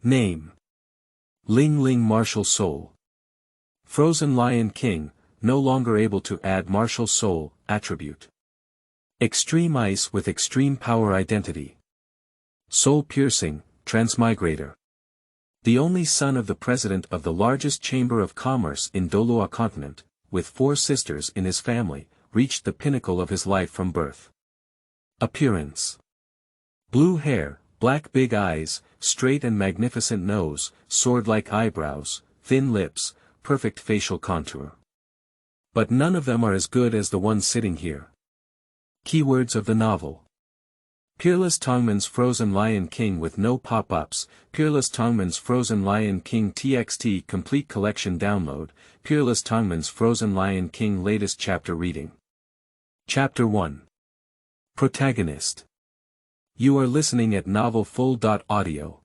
Name: Ling Martial Soul. Frozen Lion King, no longer able to add Martial Soul attribute. Extreme Ice with Extreme Power Identity. Soul Piercing, Transmigrator. The only son of the president of the largest chamber of commerce in Douluo Continent, with 4 sisters in his family, reached the pinnacle of his life from birth. Appearance: blue hair, black big eyes, straight and magnificent nose, sword-like eyebrows, thin lips, perfect facial contour. But none of them are as good as the one sitting here. Keywords of the novel: Peerless Tang's Frozen Lion King with no pop-ups, Peerless Tang's Frozen Lion King TXT Complete Collection Download, Peerless Tang's Frozen Lion King Latest Chapter Reading. Chapter 1. Protagonist. You are listening at novelfull.audio.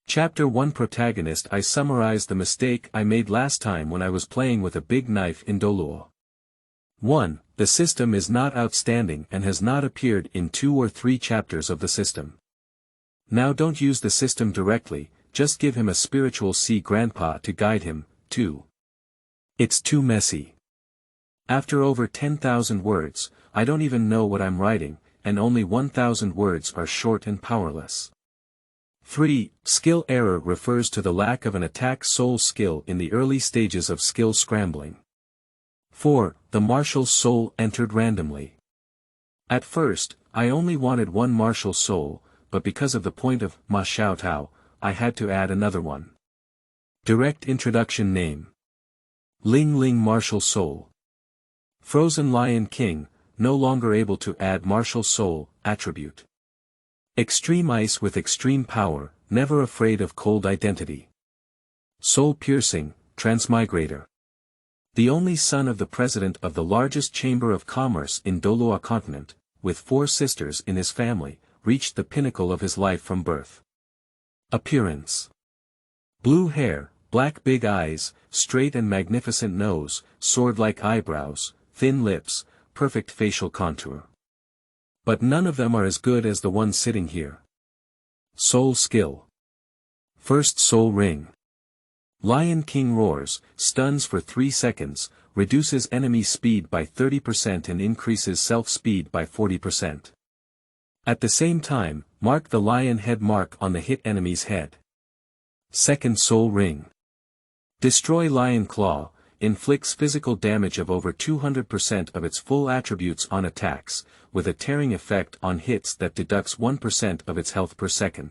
Chapter 1 Protagonist. I summarize the mistake I made last time when I was playing with a big knife in Douluo. 1. The system is not outstanding and has not appeared in 2 or 3 chapters of the system. Now don't use the system directly, just give him a spiritual sea grandpa to guide him. 2. It's too messy. After over 10,000 words, I don't even know what I'm writing, and only 1,000 words are short and powerless. 3. Skill error refers to the lack of an attack soul skill in the early stages of skill scrambling. 4. The martial soul entered randomly. At first, I only wanted 1 martial soul, but because of the point of Ma Xiao Tao, I had to add another one. Direct introduction. Name: Ling Martial Soul. Frozen Lion King, no longer able to add Martial Soul attribute. Extreme Ice with Extreme Power, never afraid of cold identity. Soul Piercing, Transmigrator. The only son of the president of the largest chamber of commerce in Douluo Continent, with 4 sisters in his family, reached the pinnacle of his life from birth. Appearance: blue hair, black big eyes, straight and magnificent nose, sword-like eyebrows, thin lips, perfect facial contour. But none of them are as good as the one sitting here. Soul Skill. First Soul Ring. Lion King roars, stuns for 3 seconds, reduces enemy speed by 30% and increases self-speed by 40%. At the same time, mark the lion head mark on the hit enemy's head. Second Soul Ring. Destroy Lion Claw, inflicts physical damage of over 200% of its full attributes on attacks, with a tearing effect on hits that deducts 1% of its health per second.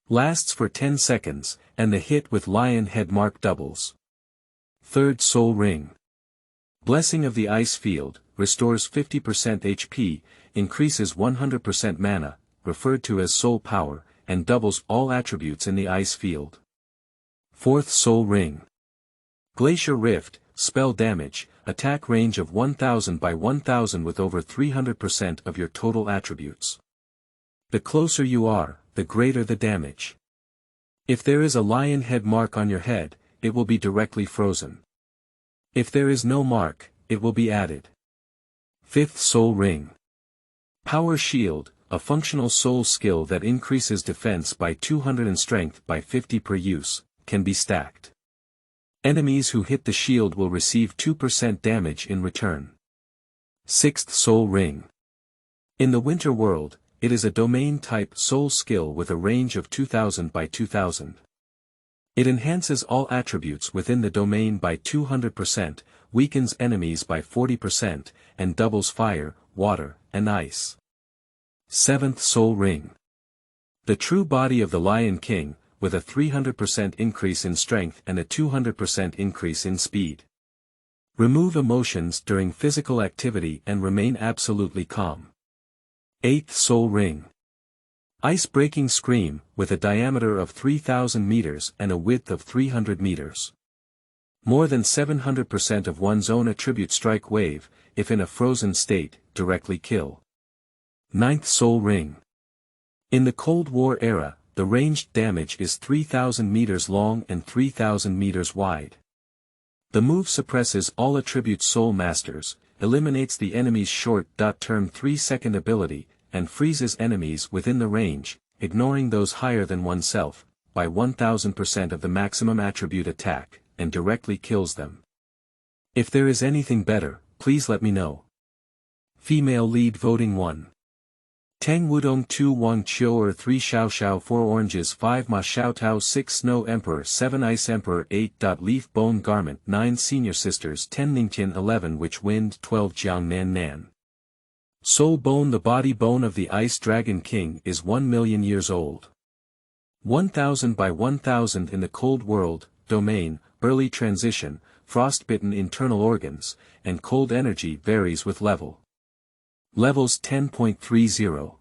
Lasts for 10 seconds, and the hit with lion head mark doubles. Third Soul Ring. Blessing of the Ice Field, restores 50% HP, increases 100% mana, referred to as soul power, and doubles all attributes in the ice field. Fourth Soul Ring. Glacier Rift, spell damage, attack range of 1000 by 1000 with over 300% of your total attributes. The closer you are, the greater the damage. If there is a lion head mark on your head, it will be directly frozen. If there is no mark, it will be added. Fifth Soul Ring. Power Shield, a functional soul skill that increases defense by 200 and strength by 50 per use, can be stacked. Enemies who hit the shield will receive 2% damage in return. Sixth Soul Ring. In the Winter World, it is a domain-type soul skill with a range of 2000 by 2000. It enhances all attributes within the domain by 200%, weakens enemies by 40%, and doubles fire, water, and ice. Seventh Soul Ring. The true body of the Lion King, with a 300% increase in strength and a 200% increase in speed. Remove emotions during physical activity and remain absolutely calm. Eighth Soul Ring. Ice-breaking Scream, with a diameter of 3000 meters and a width of 300 meters. More than 700% of one's own attribute strike wave, if in a frozen state, directly kill. Ninth Soul Ring. In the Cold War era, the ranged damage is 3000 meters long and 3000 meters wide. The move suppresses all attribute soul masters, eliminates the enemy's short-term 3-second ability, and freezes enemies within the range, ignoring those higher than oneself, by 1000% of the maximum attribute attack, and directly kills them. If there is anything better, please let me know. Female lead voting 1. Tang Wudong 2 Wang Qiu 3 Xiao Xiao 4 Oranges 5 Ma Xiao Tao 6 Snow Emperor 7 Ice Emperor 8. Leaf Bone Garment 9 Senior Sisters 10 Ningtian 11 Witch Wind 12 Jiang Nan Nan. Soul Bone. The body bone of the Ice Dragon King is 1 million years old. 1000 by 1000 in the Cold World, domain, early transition, frostbitten internal organs, and cold energy varies with level. Levels 10.30.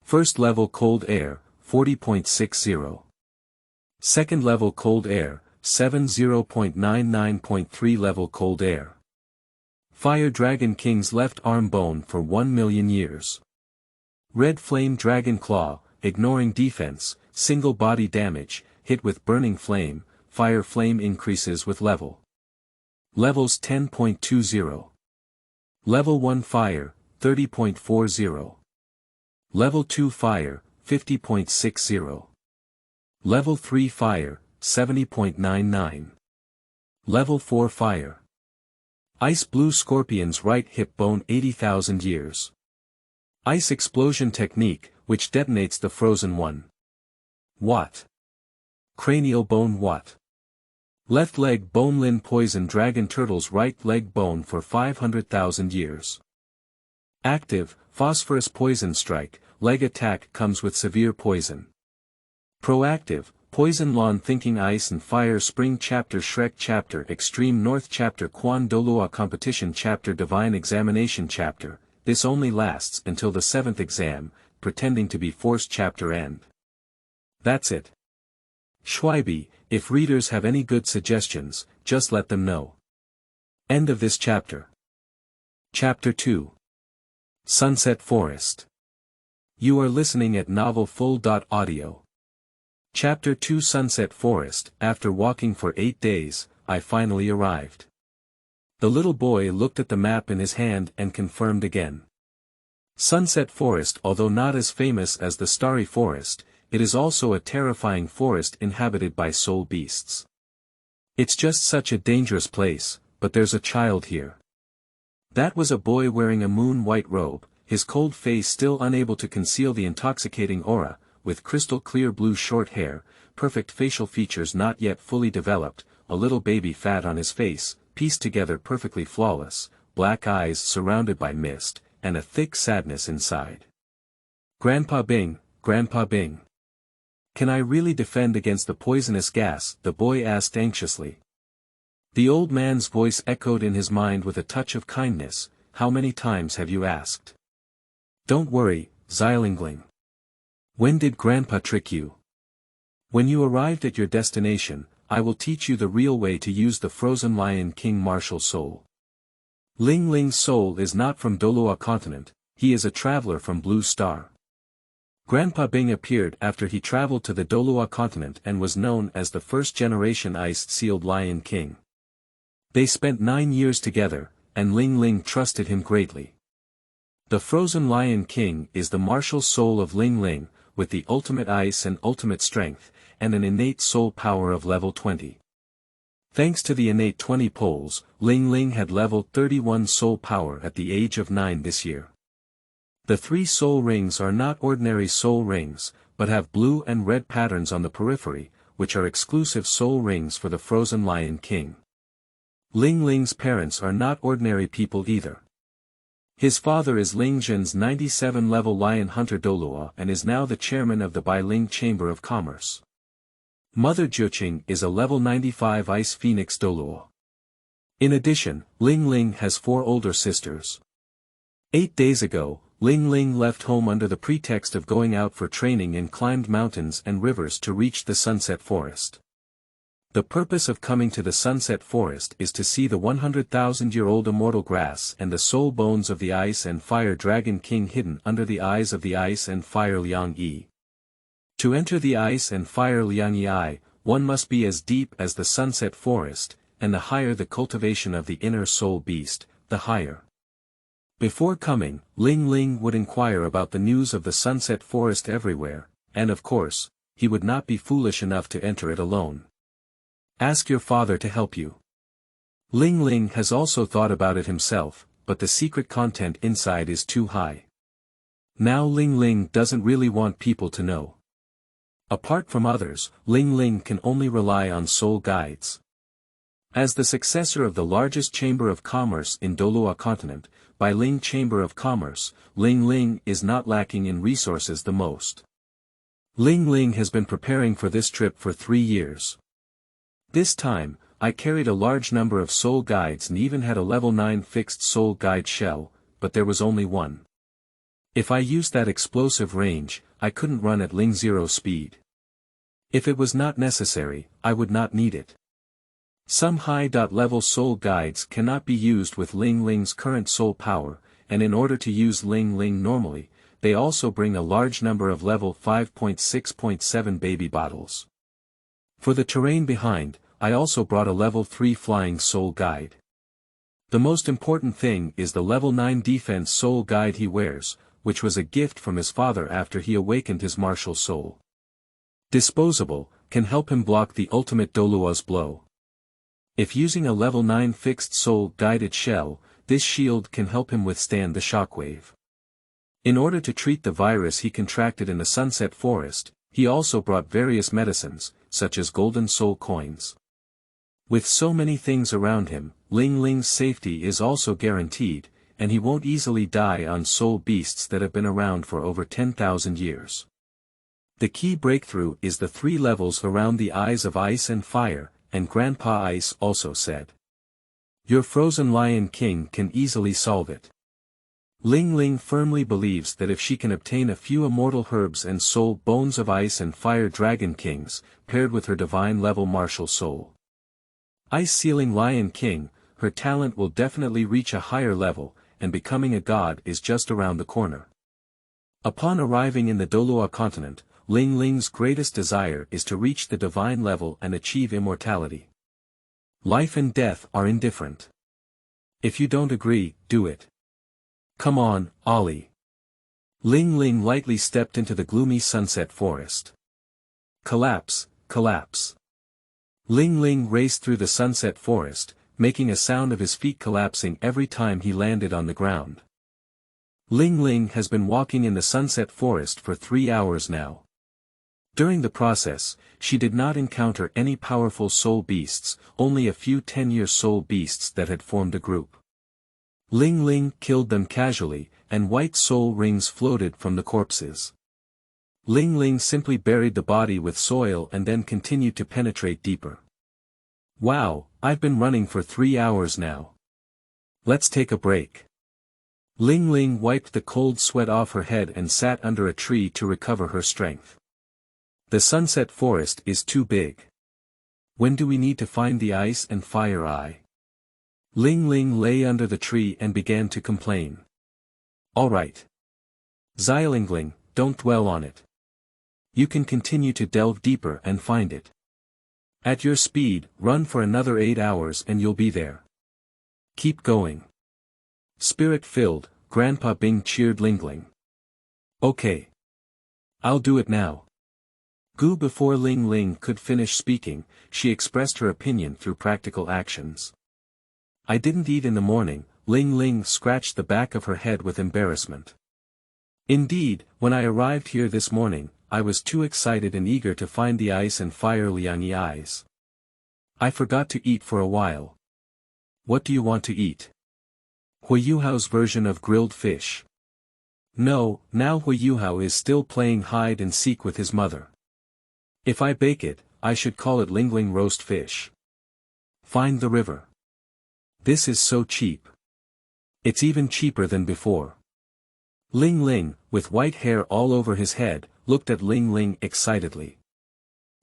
First level Cold Air, 40.60. Second level Cold Air, 70.99.3 level Cold Air. Fire Dragon King's left arm bone for 1 million years. Red Flame Dragon Claw, ignoring defense, single body damage, hit with burning flame, fire flame increases with level. Levels 10.20. Level 1 Fire, 30.40. Level 2 Fire, 50.60. Level 3 Fire, 70.99. Level 4 Fire. Ice Blue Scorpion's right hip bone 80,000 years. Ice Explosion Technique, which detonates the frozen one. What? Cranial bone. What? Left leg bone. Lin Poison Dragon Turtle's right leg bone for 500,000 years. Active, Phosphorus Poison Strike, leg attack comes with severe poison. Proactive, Poison Lawn Thinking Ice and Fire Spring Chapter Shrek Chapter Extreme North Chapter Quan Douluo Competition Chapter Divine Examination Chapter. This only lasts until the 7th exam, pretending to be forced chapter end. That's it. Schweibe, if readers have any good suggestions, just let them know. End of this chapter. Chapter 2. Sunset Forest. You are listening at novelfull.audio. Chapter 2 Sunset Forest. After walking for 8 days, I finally arrived. The little boy looked at the map in his hand and confirmed again. Sunset Forest. Although not as famous as the Starry Forest, it is also a terrifying forest inhabited by soul beasts. It's just such a dangerous place, but there's a child here. That was a boy wearing a moon-white robe, his cold face still unable to conceal the intoxicating aura, with crystal-clear blue short hair, perfect facial features not yet fully developed, a little baby fat on his face, pieced together perfectly flawless, black eyes surrounded by mist, and a thick sadness inside. Grandpa Bing, Grandpa Bing. Can I really defend against the poisonous gas? The boy asked anxiously. The old man's voice echoed in his mind with a touch of kindness. How many times have you asked? Don't worry, Xilingling. When did Grandpa trick you? When you arrived at your destination, I will teach you the real way to use the Frozen Lion King martial soul. Ling Ling's soul is not from Douluo Continent, he is a traveler from Blue Star. Grandpa Bing appeared after he traveled to the Douluo Continent and was known as the first-generation ice-sealed Lion King. They spent 9 years together, and Ling Ling trusted him greatly. The Frozen Lion King is the martial soul of Ling Ling, with the ultimate ice and ultimate strength, and an innate soul power of level 20. Thanks to the innate 20 poles, Ling Ling had level 31 soul power at the age of 9 this year. The 3 soul rings are not ordinary soul rings, but have blue and red patterns on the periphery, which are exclusive soul rings for the Frozen Lion King. Ling Ling's parents are not ordinary people either. His father is Ling Zhen's 97-level lion hunter Douluo and is now the chairman of the Bailing Chamber of Commerce. Mother Jiuqing is a level 95 ice phoenix Douluo. In addition, Ling Ling has 4 older sisters. 8 days ago, Ling Ling left home under the pretext of going out for training and climbed mountains and rivers to reach the Sunset Forest. The purpose of coming to the Sunset Forest is to see the 100,000-year-old immortal grass and the soul bones of the Ice and Fire Dragon King hidden under the eyes of the Ice and Fire Liang Yi. To enter the Ice and Fire Liang Yi, one must be as deep as the Sunset Forest, and the higher the cultivation of the inner soul beast, the higher. Before coming, Ling Ling would inquire about the news of the Sunset Forest everywhere, and of course, he would not be foolish enough to enter it alone. Ask your father to help you. Ling has also thought about it himself, but the secret content inside is too high. Now Ling doesn't really want people to know. Apart from others, Ling can only rely on soul guides. As the successor of the largest chamber of commerce in Douluo Continent, by Ling Chamber of Commerce, Ling is not lacking in resources the most. Ling has been preparing for this trip for 3 years. This time, I carried a large number of soul guides and even had a level 9 fixed soul guide shell, but there was only one. If I used that explosive range, I couldn't run at Ling 0 speed. If it was not necessary, I would not need it. Some high-level soul guides cannot be used with Ling's current soul power, and in order to use Ling normally, they also bring a large number of level 5.6.7 baby bottles. For the terrain behind, I also brought a level 3 flying soul guide. The most important thing is the level 9 defense soul guide he wears, which was a gift from his father after he awakened his martial soul. Disposable, can help him block the ultimate Douluo's blow. If using a level 9 fixed soul guided shell, this shield can help him withstand the shockwave. In order to treat the virus he contracted in the Sunset Forest, he also brought various medicines, such as golden soul coins. With so many things around him, Ling's safety is also guaranteed, and he won't easily die on soul beasts that have been around for over 10,000 years. The key breakthrough is the 3 levels around the eyes of ice and fire, and Grandpa Ice also said. Your frozen Lion King can easily solve it. Ling firmly believes that if she can obtain a few immortal herbs and soul bones of Ice and Fire Dragon Kings, paired with her divine level martial soul Ice Sealing Lion King, her talent will definitely reach a higher level, and becoming a god is just around the corner. Upon arriving in the Douluo Continent, Ling's greatest desire is to reach the divine level and achieve immortality. Life and death are indifferent. If you don't agree, do it. Come on, Ollie. Ling lightly stepped into the gloomy sunset forest. Collapse, collapse. Ling raced through the sunset forest, making a sound of his feet collapsing every time he landed on the ground. Ling has been walking in the sunset forest for 3 hours now. During the process, she did not encounter any powerful soul beasts, only a few 10-year soul beasts that had formed a group. Ling killed them casually, and white soul rings floated from the corpses. Ling simply buried the body with soil and then continued to penetrate deeper. Wow, I've been running for 3 hours now. Let's take a break. Ling wiped the cold sweat off her head and sat under a tree to recover her strength. The sunset forest is too big. When do we need to find the Ice and Fire Eye? Ling lay under the tree and began to complain. Alright. Xiaolingling, don't dwell on it. You can continue to delve deeper and find it. At your speed, run for another 8 hours and you'll be there. Keep going. Spirit-filled, Grandpa Bing cheered Ling. Okay. I'll do it now. Before Ling could finish speaking, she expressed her opinion through practical actions. I didn't eat in the morning, Ling scratched the back of her head with embarrassment. Indeed, when I arrived here this morning, I was too excited and eager to find the Ice and Fire Liangyi eyes. I forgot to eat for a while. What do you want to eat? Huiyuhao's version of grilled fish. No, now Huiyuhao is still playing hide and seek with his mother. If I bake it, I should call it Ling roast fish. Find the river. This is so cheap. It's even cheaper than before. Ling, with white hair all over his head, looked at Ling excitedly.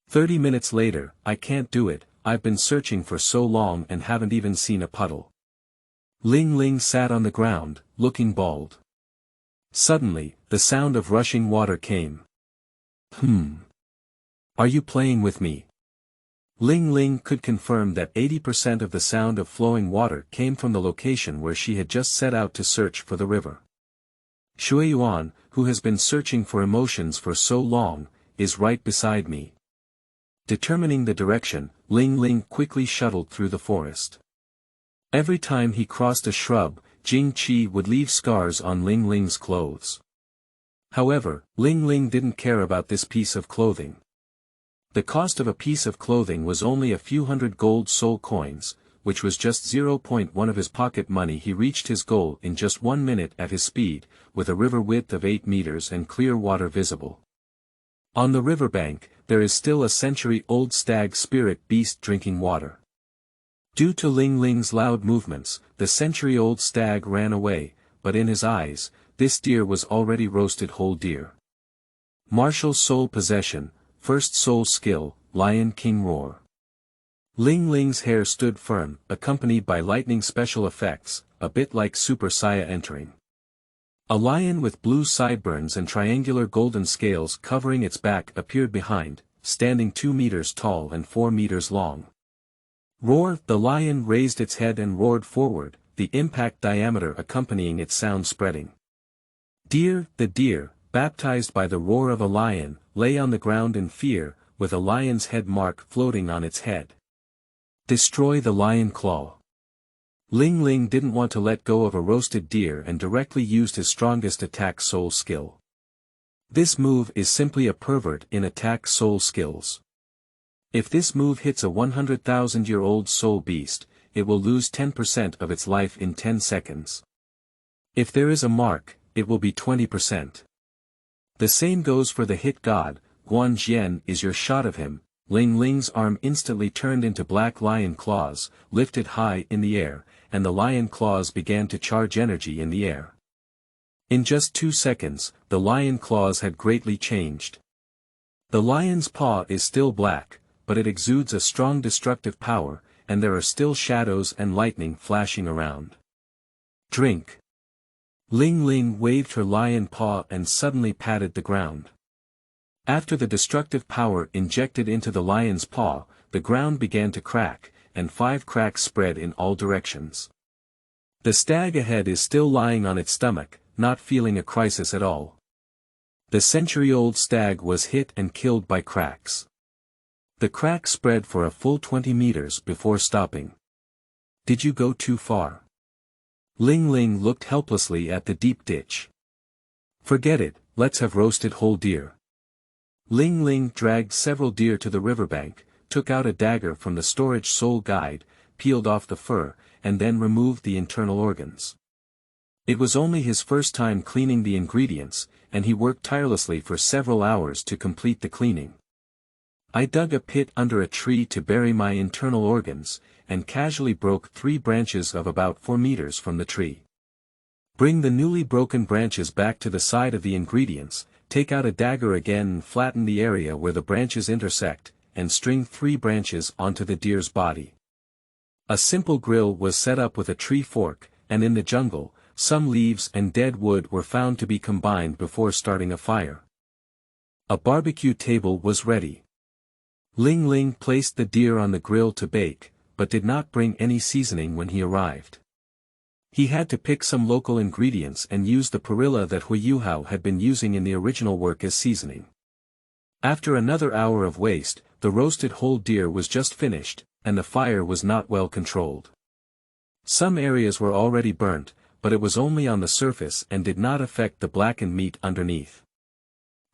30 minutes later, I can't do it, I've been searching for so long and haven't even seen a puddle. Ling sat on the ground, looking bald. Suddenly, the sound of rushing water came. Are you playing with me? Ling could confirm that 80% of the sound of flowing water came from the location where she had just set out to search for the river. Shuiyuan, who has been searching for emotions for so long, is right beside me. Determining the direction, Ling quickly shuttled through the forest. Every time he crossed a shrub, Qixi would leave scars on Ling's clothes. However, Ling didn't care about this piece of clothing. The cost of a piece of clothing was only a few hundred gold soul coins, which was just 0.1 of his pocket money. He reached his goal in just 1 minute at his speed, with a river width of 8 meters and clear water visible. On the riverbank, there is still a century-old stag spirit beast drinking water. Due to Ling's loud movements, the century-old stag ran away, but in his eyes, this deer was already roasted whole deer. Martial soul possession, first soul skill, Lion King roar. Ling's hair stood firm, accompanied by lightning special effects, a bit like Super Saiya entering. A lion with blue sideburns and triangular golden scales covering its back appeared behind, standing 2 meters tall and 4 meters long. Roar! The lion raised its head and roared forward, the impact diameter accompanying its sound spreading. Deer! The deer, baptized by the roar of a lion, lay on the ground in fear, with a lion's head mark floating on its head. Destroy the lion claw. Ling didn't want to let go of a roasted deer and directly used his strongest attack soul skill. This move is simply a pervert in attack soul skills. If this move hits a 100,000-year-old soul beast, it will lose 10% of its life in 10 seconds. If there is a mark, it will be 20%. The same goes for the hit god. Guanxian is your shot of him. Ling's arm instantly turned into black lion claws, lifted high in the air, and the lion claws began to charge energy in the air. In just 2 seconds, the lion claws had greatly changed. The lion's paw is still black, but it exudes a strong destructive power, and there are still shadows and lightning flashing around. Drink. Ling waved her lion paw and suddenly patted the ground. After the destructive power injected into the lion's paw, the ground began to crack, and 5 cracks spread in all directions. The stag ahead is still lying on its stomach, not feeling a crisis at all. The century-old stag was hit and killed by cracks. The cracks spread for a full 20 meters before stopping. Did you go too far? Ling looked helplessly at the deep ditch. Forget it, let's have roasted whole deer. Ling dragged several deer to the riverbank, took out a dagger from the storage soul guide, peeled off the fur, and then removed the internal organs. It was only his first time cleaning the ingredients, and he worked tirelessly for several hours to complete the cleaning. I dug a pit under a tree to bury my internal organs, and casually broke 3 branches of about 4 meters from the tree. Bring the newly broken branches back to the side of the ingredients, take out a dagger again and flatten the area where the branches intersect, and string 3 branches onto the deer's body. A simple grill was set up with a tree fork, and in the jungle, some leaves and dead wood were found to be combined before starting a fire. A barbecue table was ready. Ling placed the deer on the grill to bake, but did not bring any seasoning when he arrived. He had to pick some local ingredients and use the perilla that Huiyuhao had been using in the original work as seasoning. After another hour of waste, the roasted whole deer was just finished, and the fire was not well controlled. Some areas were already burnt, but it was only on the surface and did not affect the blackened meat underneath.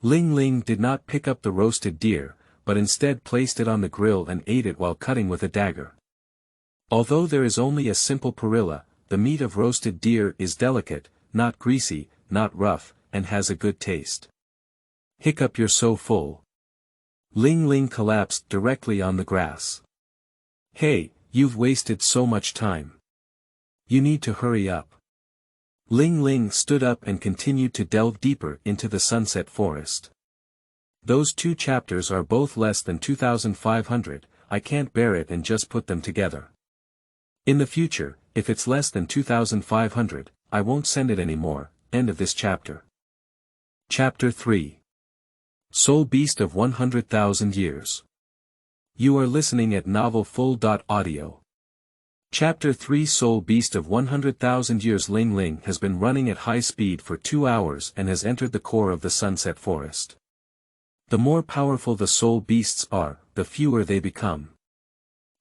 Ling did not pick up the roasted deer, but instead placed it on the grill and ate it while cutting with a dagger. Although there is only a simple perilla, the meat of roasted deer is delicate, not greasy, not rough, and has a good taste. Hiccup, you're so full. Ling collapsed directly on the grass. Hey, you've wasted so much time. You need to hurry up. Ling stood up and continued to delve deeper into the sunset forest. Those 2 chapters are both less than 2,500, I can't bear it and just put them together. In the future, if it's less than 2,500, I won't send it anymore. End of this chapter. Chapter 3. Soul Beast of 100,000 Years. You are listening at novelfull.audio. Chapter 3 Soul Beast of 100,000 Years. Ling has been running at high speed for 2 hours and has entered the core of the sunset forest. The more powerful the soul beasts are, the fewer they become.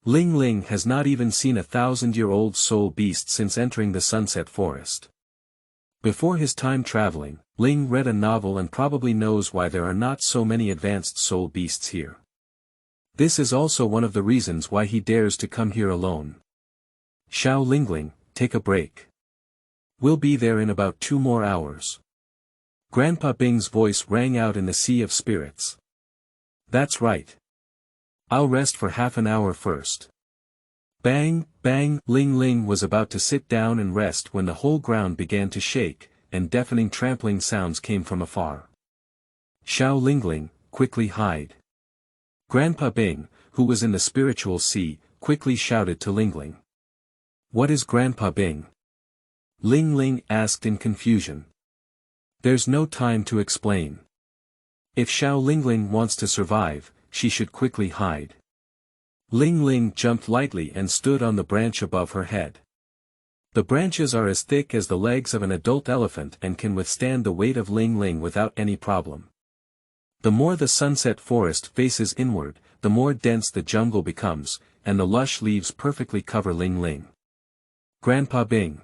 Ling has not even seen a 1,000-year-old soul beast since entering the Sunset Forest. Before his time traveling, Ling read a novel and probably knows why there are not so many advanced soul beasts here. This is also one of the reasons why he dares to come here alone. Xiao Lingling, take a break. We'll be there in about 2 more hours. Grandpa Bing's voice rang out in the sea of spirits. That's right. I'll rest for half an hour first. Bang, bang, Ling was about to sit down and rest when the whole ground began to shake, and deafening trampling sounds came from afar. Xiao Lingling, quickly hide. Grandpa Bing, who was in the spiritual sea, quickly shouted to Lingling. What is Grandpa Bing? Ling asked in confusion. There's no time to explain. If Xiao Lingling wants to survive, she should quickly hide. Ling jumped lightly and stood on the branch above her head. The branches are as thick as the legs of an adult elephant and can withstand the weight of Ling without any problem. The more the Sunset Forest faces inward, the more dense the jungle becomes, and the lush leaves perfectly cover Ling. Grandpa Bing.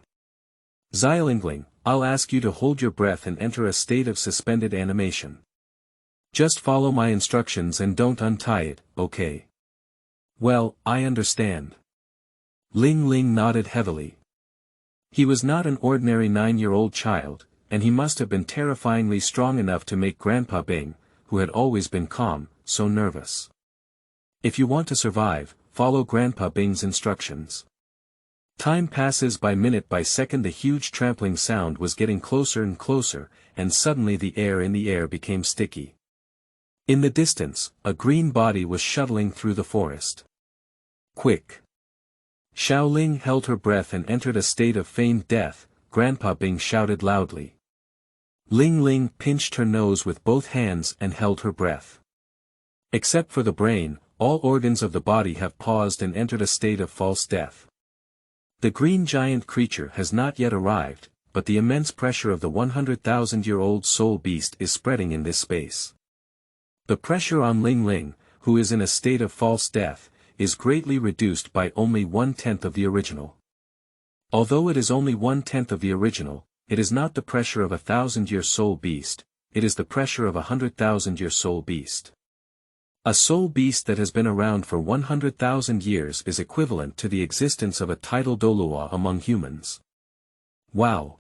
Xiaolingling, I'll ask you to hold your breath and enter a state of suspended animation. Just follow my instructions and don't untie it, okay? Well, I understand. Ling nodded heavily. He was not an ordinary 9-year-old child, and he must have been terrifyingly strong enough to make Grandpa Bing, who had always been calm, so nervous. If you want to survive, follow Grandpa Bing's instructions. Time passes by minute by second. The huge trampling sound was getting closer and closer, and suddenly the air in the air became sticky. In the distance, a green body was shuttling through the forest. Quick! Xiao Ling held her breath and entered a state of feigned death. Grandpa Bing shouted loudly. Ling pinched her nose with both hands and held her breath. Except for the brain, all organs of the body have paused and entered a state of false death. The green giant creature has not yet arrived, but the immense pressure of the 100,000-year-old soul beast is spreading in this space. The pressure on Ling, who is in a state of false death, is greatly reduced by only 1/10 of the original. Although it is only 1/10 of the original, it is not the pressure of a 1,000-year soul beast, it is the pressure of a 100,000-year soul beast. A soul beast that has been around for 100,000 years is equivalent to the existence of a tidal Douluo among humans. Wow!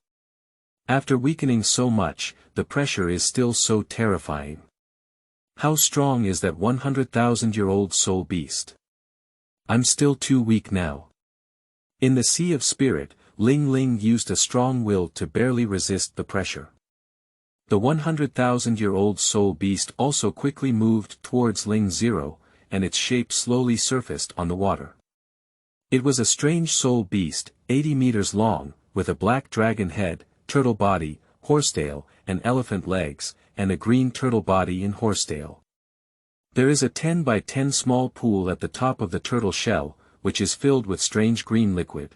After weakening so much, the pressure is still so terrifying. How strong is that 100,000-year-old soul beast? I'm still too weak now. In the sea of spirit, Ling used a strong will to barely resist the pressure. The 100,000-year-old soul beast also quickly moved towards Ling Zero, and its shape slowly surfaced on the water. It was a strange soul beast, 80 meters long, with a black dragon head, turtle body, horsetail, and elephant legs, and a green turtle body and horsetail. There is a 10 by 10 small pool at the top of the turtle shell, which is filled with strange green liquid.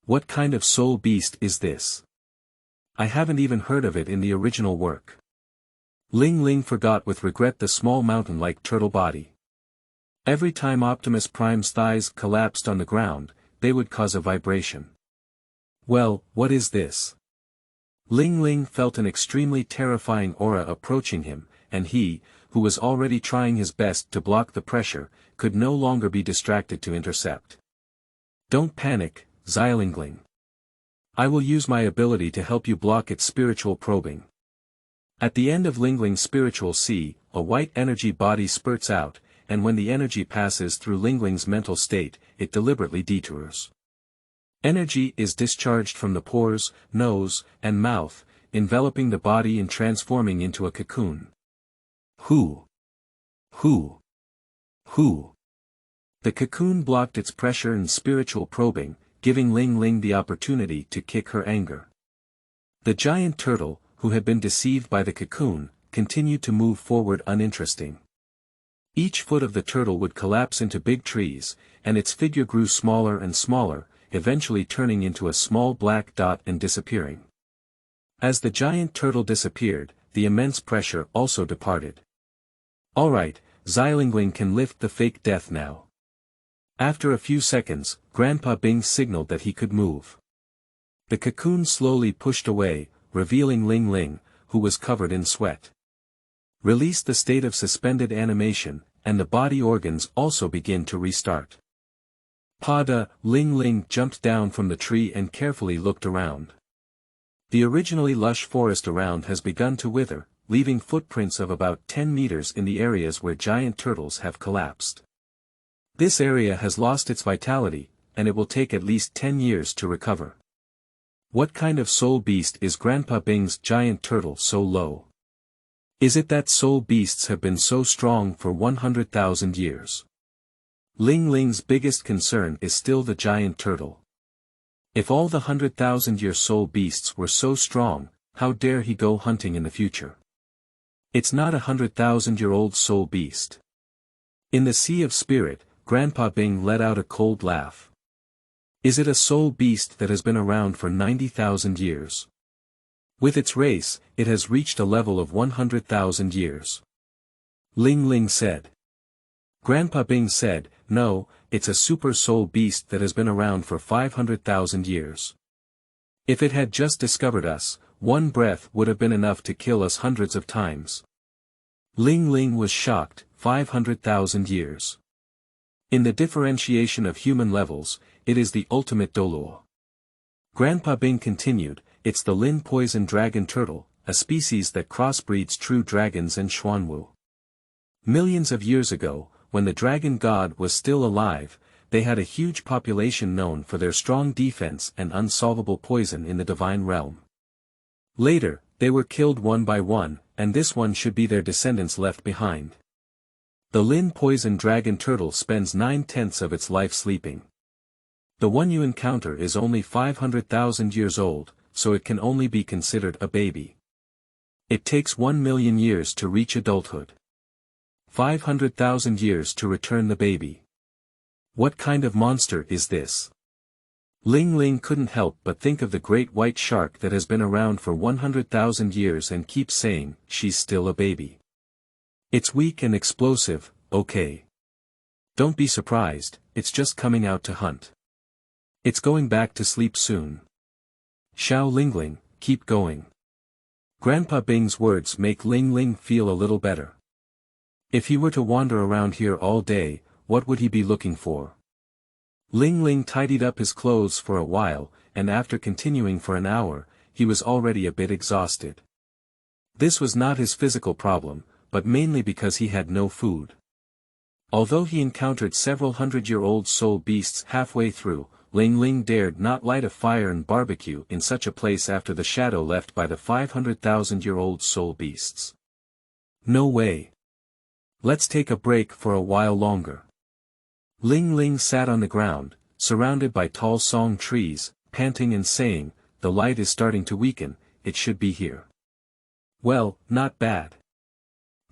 What kind of soul beast is this? I haven't even heard of it in the original work. Ling forgot with regret the small mountain-like turtle body. Every time Optimus Prime's thighs collapsed on the ground, they would cause a vibration. Well, what is this? Ling felt an extremely terrifying aura approaching him, and he, who was already trying his best to block the pressure, could no longer be distracted to intercept. Don't panic, Xiaolingling. I will use my ability to help you block its spiritual probing. At the end of Lingling's spiritual sea, a white energy body spurts out, and when the energy passes through Lingling's mental state, it deliberately detours. Energy is discharged from the pores, nose, and mouth, enveloping the body and transforming into a cocoon. Who? The cocoon blocked its pressure and spiritual probing, giving Ling the opportunity to kick her anger. The giant turtle, who had been deceived by the cocoon, continued to move forward uninteresting. Each foot of the turtle would collapse into big trees, and its figure grew smaller and smaller, eventually turning into a small black dot and disappearing. As the giant turtle disappeared, the immense pressure also departed. Alright, Xilingling can lift the fake death now. After a few seconds, Grandpa Bing signaled that he could move. The cocoon slowly pushed away, revealing Ling Ling, who was covered in sweat. Release the state of suspended animation, and the body organs also begin to restart. Pada, Ling Ling jumped down from the tree and carefully looked around. The originally lush forest around has begun to wither, leaving footprints of about 10 meters in the areas where giant turtles have collapsed. This area has lost its vitality, and it will take at least 10 years to recover. What kind of soul beast is Grandpa Bing's giant turtle so low? Is it that soul beasts have been so strong for 100,000 years? Ling Ling's biggest concern is still the giant turtle. If all the 100,000-year soul beasts were so strong, how dare he go hunting in the future? It's not a 100,000-year-old soul beast. In the Sea of Spirit, Grandpa Bing let out a cold laugh. Is it a soul beast that has been around for 90,000 years? With its race, it has reached a level of 100,000 years. Ling Ling said. Grandpa Bing said, no, it's a super soul beast that has been around for 500,000 years. If it had just discovered us, one breath would have been enough to kill us hundreds of times. Ling Ling was shocked, 500,000 years. In the differentiation of human levels, it is the ultimate Douluo. Grandpa Bing continued, it's the Lin poison dragon turtle, a species that crossbreeds true dragons and Xuanwu. Millions of years ago, when the dragon god was still alive, they had a huge population known for their strong defense and unsolvable poison in the divine realm. Later, they were killed one by one, and this one should be their descendants left behind. The Lin poison dragon turtle spends 9/10 of its life sleeping. The one you encounter is only 500,000 years old, so it can only be considered a baby. It takes 1 million years to reach adulthood. 500,000 years to return the baby. What kind of monster is this? Ling Ling couldn't help but think of the great white shark that has been around for 100,000 years and keeps saying, she's still a baby. It's weak and explosive, okay. Don't be surprised, it's just coming out to hunt. It's going back to sleep soon. Xiao Lingling, keep going. Grandpa Bing's words make Ling Ling feel a little better. If he were to wander around here all day, what would he be looking for? Ling Ling tidied up his clothes for a while, and after continuing for an hour, he was already a bit exhausted. This was not his physical problem, but mainly because he had no food. Although he encountered several 100-year-old soul beasts halfway through, Ling Ling dared not light a fire and barbecue in such a place after the shadow left by the 500,000-year-old soul beasts. No way. Let's take a break for a while longer. Ling Ling sat on the ground, surrounded by tall song trees, panting and saying, the light is starting to weaken, it should be here. Well, not bad.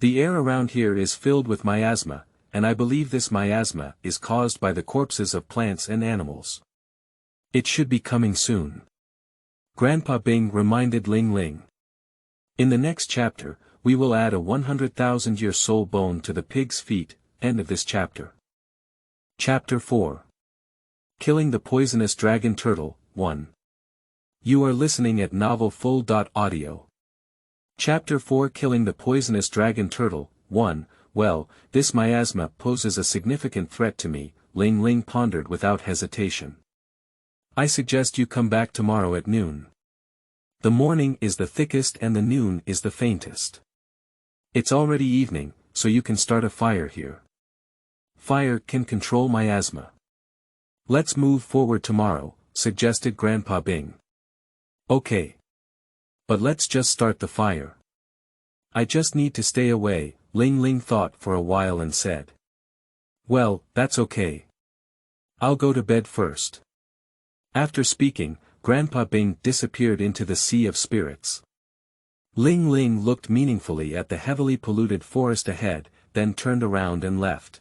The air around here is filled with miasma, and I believe this miasma is caused by the corpses of plants and animals. It should be coming soon. Grandpa Bing reminded Ling Ling. In the next chapter, we will add a 100,000-year soul bone to the pig's feet, end of this chapter. Chapter 4. Killing the Poisonous Dragon Turtle, 1. You are listening at novelfull.audio. Chapter 4 Killing the Poisonous Dragon Turtle, 1. Well, this miasma poses a significant threat to me, Ling Ling pondered without hesitation. I suggest you come back tomorrow at noon. The morning is the thickest and the noon is the faintest. It's already evening, so you can start a fire here. Fire can control miasma. Let's move forward tomorrow, suggested Grandpa Bing. Okay. But let's just start the fire. I just need to stay away, Ling Ling thought for a while and said. Well, that's okay. I'll go to bed first. After speaking, Grandpa Bing disappeared into the Sea of Spirits. Ling Ling looked meaningfully at the heavily polluted forest ahead, then turned around and left.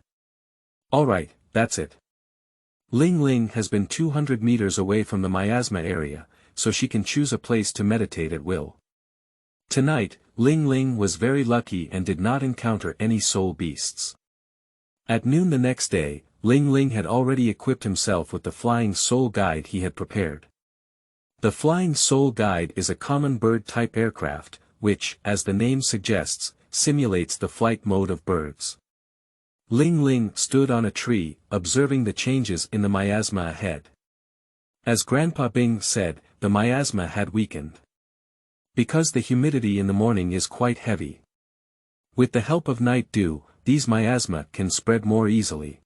Alright, that's it. Ling Ling has been 200 meters away from the miasma area, so she can choose a place to meditate at will. Tonight, Ling was very lucky and did not encounter any soul beasts. At noon the next day, Ling had already equipped himself with the Flying Soul Guide he had prepared. The Flying Soul Guide is a common bird-type aircraft, which, as the name suggests, simulates the flight mode of birds. Ling stood on a tree, observing the changes in the miasma ahead. As Grandpa Bing said, the miasma had weakened. Because the humidity in the morning is quite heavy. With the help of night dew, these miasma can spread more easily.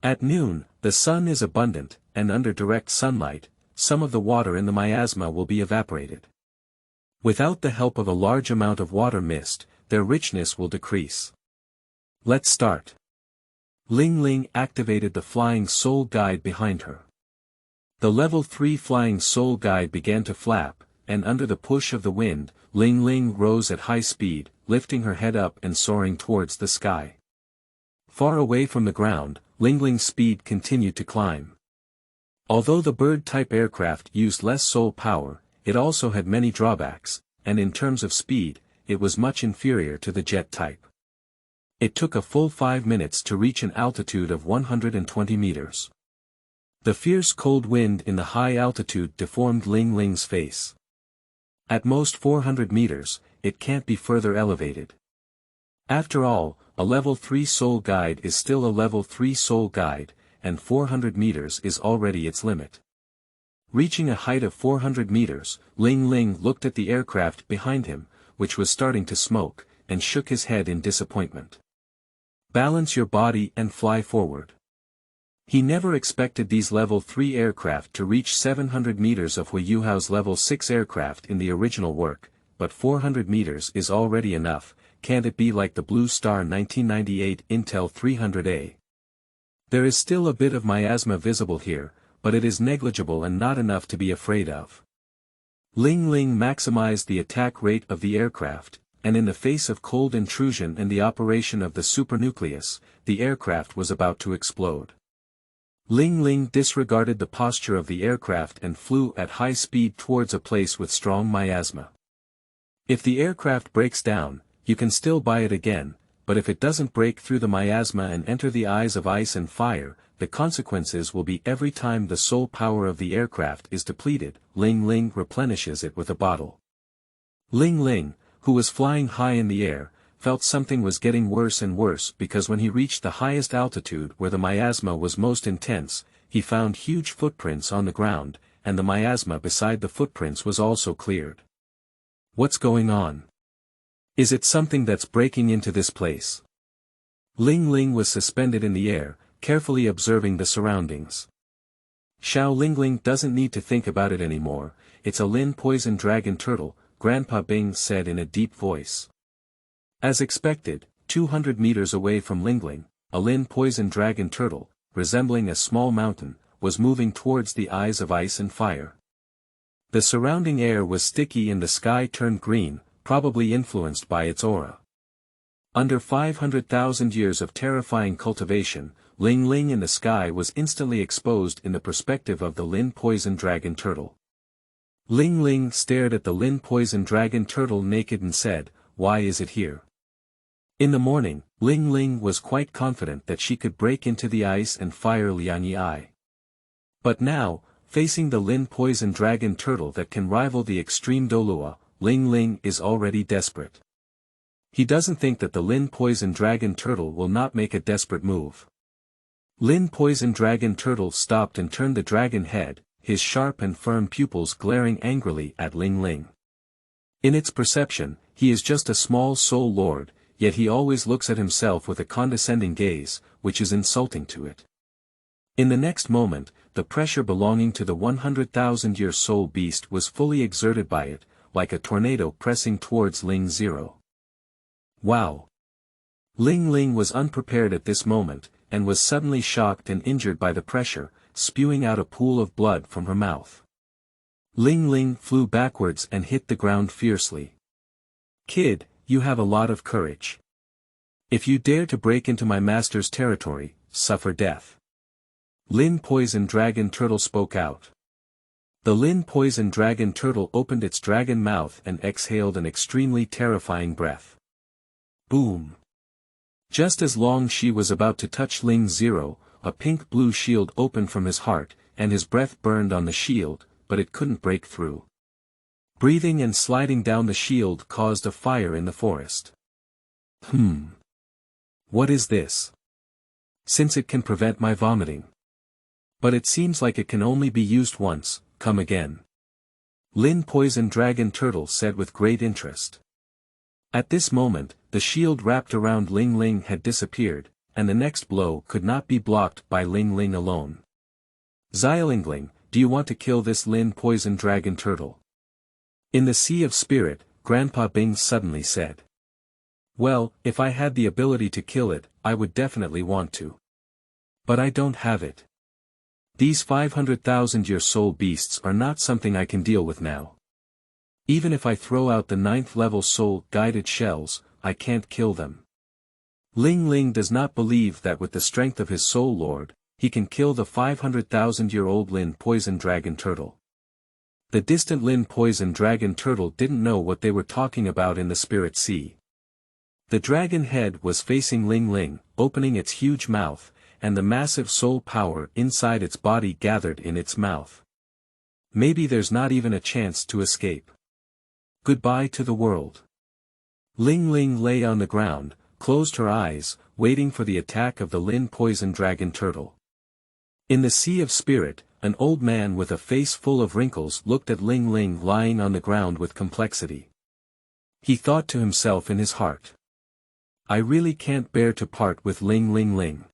At noon, the sun is abundant, and under direct sunlight, some of the water in the miasma will be evaporated. Without the help of a large amount of water mist, their richness will decrease. Let's start. Ling activated the Flying Soul Guide behind her. The Level 3 Flying Soul Guide began to flap, and under the push of the wind, Ling rose at high speed, lifting her head up and soaring towards the sky. Far away from the ground, Ling's speed continued to climb. Although the bird-type aircraft used less soul power, it also had many drawbacks, and in terms of speed, it was much inferior to the jet type. It took a full 5 minutes to reach an altitude of 120 meters. The fierce cold wind in the high altitude deformed Ling's face. At most 400 meters, it can't be further elevated. After all, a Level 3 Soul Guide is still a Level 3 Soul Guide, and 400 meters is already its limit. Reaching a height of 400 meters, Ling looked at the aircraft behind him, which was starting to smoke, and shook his head in disappointment. Balance your body and fly forward. He never expected these Level 3 aircraft to reach 700 meters of Huiyuhao's Level 6 aircraft in the original work, but 400 meters is already enough. Can't it be like the Blue Star 1998 Intel 300A? There is still a bit of miasma visible here, but it is negligible and not enough to be afraid of. Ling maximized the attack rate of the aircraft, and in the face of cold intrusion and the operation of the supernucleus, the aircraft was about to explode. Ling disregarded the posture of the aircraft and flew at high speed towards a place with strong miasma. If the aircraft breaks down, you can still buy it again, but if it doesn't break through the miasma and enter the eyes of ice and fire, the consequences will be every time the soul power of the aircraft is depleted, Ling replenishes it with a bottle. Ling, who was flying high in the air, felt something was getting worse and worse because when he reached the highest altitude where the miasma was most intense, he found huge footprints on the ground, and the miasma beside the footprints was also cleared. What's going on? Is it something that's breaking into this place? Ling was suspended in the air, carefully observing the surroundings. Xiao Ling doesn't need to think about it anymore, it's a Lin poison dragon turtle, Grandpa Bing said in a deep voice. As expected, 200 meters away from Ling, a Lin poison dragon turtle, resembling a small mountain, was moving towards the eyes of ice and fire. The surrounding air was sticky and the sky turned green, probably influenced by its aura. Under 500,000 years of terrifying cultivation, Ling in the sky was instantly exposed in the perspective of the Lin poison dragon turtle. Ling stared at the Lin poison dragon turtle naked and said, "Why is it here?" In the morning, Ling was quite confident that she could break into the ice and fire Liangyi. But now, facing the Lin poison dragon turtle that can rival the extreme Douluo, Ling is already desperate. He doesn't think that the Lin poison dragon turtle will not make a desperate move. Lin poison dragon turtle stopped and turned the dragon head, his sharp and firm pupils glaring angrily at Ling. In its perception, he is just a small soul lord, yet he always looks at himself with a condescending gaze, which is insulting to it. In the next moment, the pressure belonging to the 100,000-year soul beast was fully exerted by it, like a tornado pressing towards Ling 0. Wow! Ling was unprepared at this moment, and was suddenly shocked and injured by the pressure, spewing out a pool of blood from her mouth. Ling flew backwards and hit the ground fiercely. "Kid, you have a lot of courage. If you dare to break into my master's territory, suffer death." Lin poison dragon turtle spoke out. The Lin poison dragon turtle opened its dragon mouth and exhaled an extremely terrifying breath. Boom! Just as Long Shi was about to touch Ling Zero, a pink-blue shield opened from his heart, and his breath burned on the shield, but it couldn't break through. Breathing and sliding down the shield caused a fire in the forest. What is this? Since it can prevent my vomiting. But it seems like it can only be used once, come again. Lin Poison Dragon Turtle said with great interest. At this moment, the shield wrapped around Ling Ling had disappeared, and the next blow could not be blocked by Ling Ling alone. Xiaolingling, do you want to kill this Lin Poison Dragon Turtle? In the Sea of Spirit, Grandpa Bing suddenly said. Well, if I had the ability to kill it, I would definitely want to. But I don't have it. These 500,000-year soul beasts are not something I can deal with now. Even if I throw out the 9th level soul-guided shells, I can't kill them. Ling Ling does not believe that with the strength of his soul lord, he can kill the 500,000-year-old Lin Poison Dragon Turtle. The distant Lin Poison Dragon Turtle didn't know what they were talking about in the Spirit Sea. The dragon head was facing Ling Ling, opening its huge mouth, and the massive soul power inside its body gathered in its mouth. Maybe there's not even a chance to escape. Goodbye to the world. Ling Ling lay on the ground, closed her eyes, waiting for the attack of the Lin Poison Dragon Turtle. In the Sea of Spirit, an old man with a face full of wrinkles looked at Ling Ling lying on the ground with complexity. He thought to himself in his heart. I really can't bear to part with Ling Ling Ling.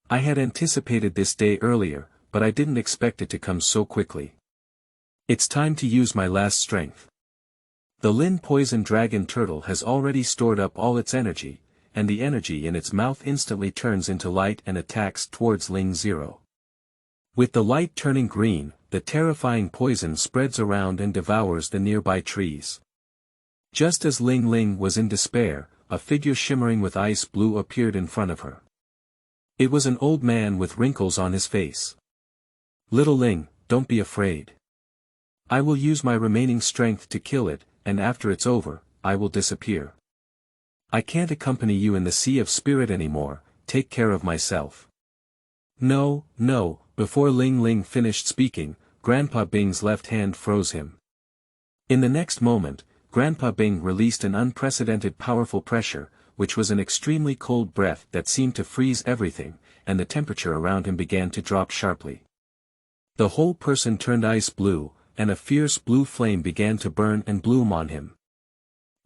I had anticipated this day earlier, but I didn't expect it to come so quickly. It's time to use my last strength. The Lin Poison Dragon Turtle has already stored up all its energy, and the energy in its mouth instantly turns into light and attacks towards Ling Zero. With the light turning green, the terrifying poison spreads around and devours the nearby trees. Just as Ling Ling was in despair, a figure shimmering with ice blue appeared in front of her. It was an old man with wrinkles on his face. Little Ling, don't be afraid. I will use my remaining strength to kill it, and after it's over, I will disappear. I can't accompany you in the Sea of Spirit anymore, take care of myself. No, no, before Ling Ling finished speaking, Grandpa Bing's left hand froze him. In the next moment, Grandpa Bing released an unprecedented powerful pressure, which was an extremely cold breath that seemed to freeze everything, and the temperature around him began to drop sharply. The whole person turned ice blue, and a fierce blue flame began to burn and bloom on him.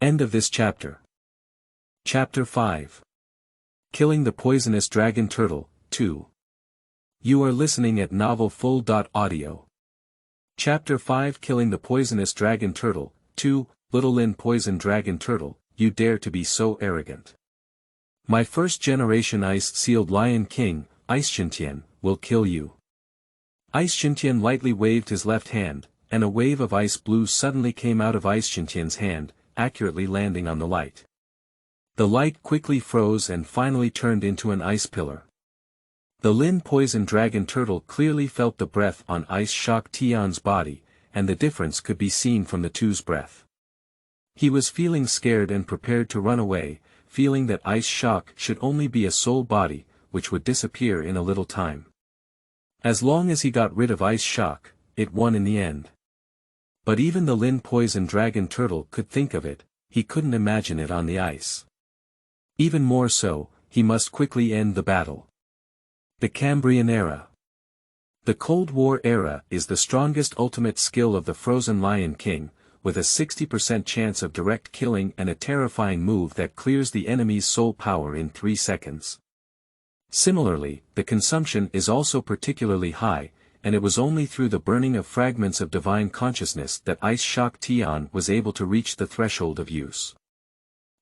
End of this chapter. Chapter 5. Killing the Poisonous Dragon Turtle, 2. You are listening at novelfull.audio. Chapter 5 Killing the Poisonous Dragon Turtle, 2, Little Lin Poison Dragon Turtle, you dare to be so arrogant. My first-generation ice-sealed Lion King, Icexintian, will kill you. Icexintian lightly waved his left hand, and a wave of ice blue suddenly came out of Icexintian's hand, accurately landing on the light. The light quickly froze and finally turned into an ice pillar. The Lin Poison Dragon Turtle clearly felt the breath on Ice Shock Tian's body, and the difference could be seen from the two's breath. He was feeling scared and prepared to run away, feeling that Ice Shock should only be a soul body, which would disappear in a little time. As long as he got rid of Ice Shock, it won in the end. But even the Lin Poison Dragon Turtle could think of it, he couldn't imagine it on the ice. Even more so, he must quickly end the battle. The Cambrian Era. The Cold War Era is the strongest ultimate skill of the Frozen Lion King, with a 60% chance of direct killing and a terrifying move that clears the enemy's soul power in 3 seconds. Similarly, the consumption is also particularly high, and it was only through the burning of fragments of divine consciousness that Ice Shock Tian was able to reach the threshold of use.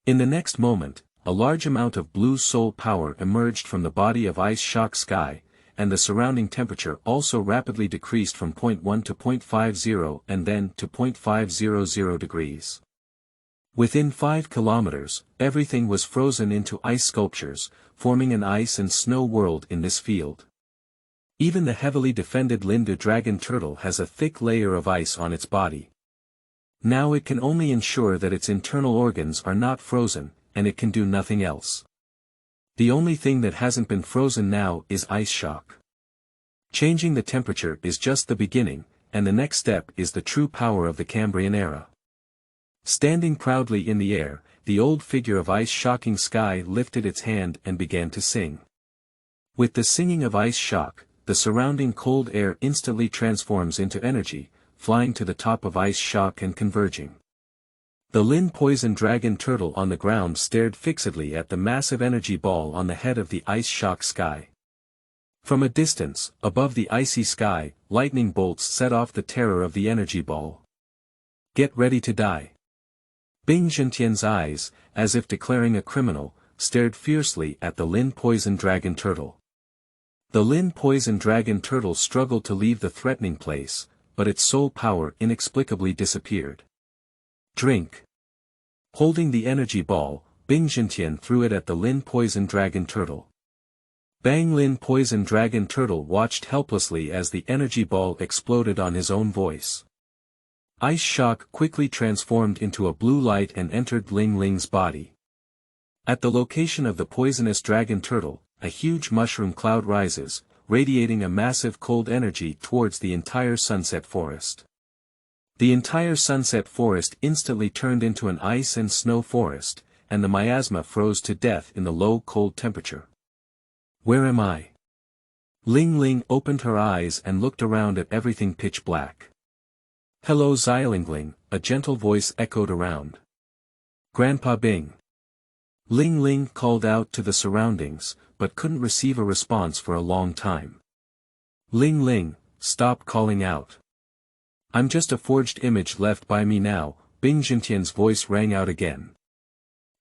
In the next moment, a large amount of blue soul power emerged from the body of Ice Shock Sky, and the surrounding temperature also rapidly decreased from 0.1 to 0.50 and then to 0.500 degrees. Within 5 kilometers, everything was frozen into ice sculptures, forming an ice and snow world in this field. Even the heavily defended Lindu dragon turtle has a thick layer of ice on its body. Now it can only ensure that its internal organs are not frozen, and it can do nothing else. The only thing that hasn't been frozen now is ice shock. Changing the temperature is just the beginning, and the next step is the true power of the Cambrian era. Standing proudly in the air, the old figure of ice shocking sky lifted its hand and began to sing. With the singing of ice shock, the surrounding cold air instantly transforms into energy, flying to the top of ice shock and converging. The Lin poison dragon turtle on the ground stared fixedly at the massive energy ball on the head of the ice shock sky. From a distance, above the icy sky, lightning bolts set off the terror of the energy ball. Get ready to die. Bing Zhentian's eyes, as if declaring a criminal, stared fiercely at the Lin poison dragon turtle. The Lin poison dragon turtle struggled to leave the threatening place, but its soul power inexplicably disappeared. Drink. Holding the energy ball, Bing Zhentian threw it at the Lin poison dragon turtle. Bang! Lin poison dragon turtle watched helplessly as the energy ball exploded on his own voice. Ice shock quickly transformed into a blue light and entered Ling's body. At the location of the poisonous dragon turtle, a huge mushroom cloud rises, radiating a massive cold energy towards the entire sunset forest. The entire sunset forest instantly turned into an ice and snow forest, and the miasma froze to death in the low cold temperature. Where am I? Ling opened her eyes and looked around at everything pitch black. Hello Xiaolingling, a gentle voice echoed around. Grandpa Bing. Ling called out to the surroundings, but couldn't receive a response for a long time. Ling, stop calling out. I'm just a forged image left by me now, Bing Zhentian's voice rang out again.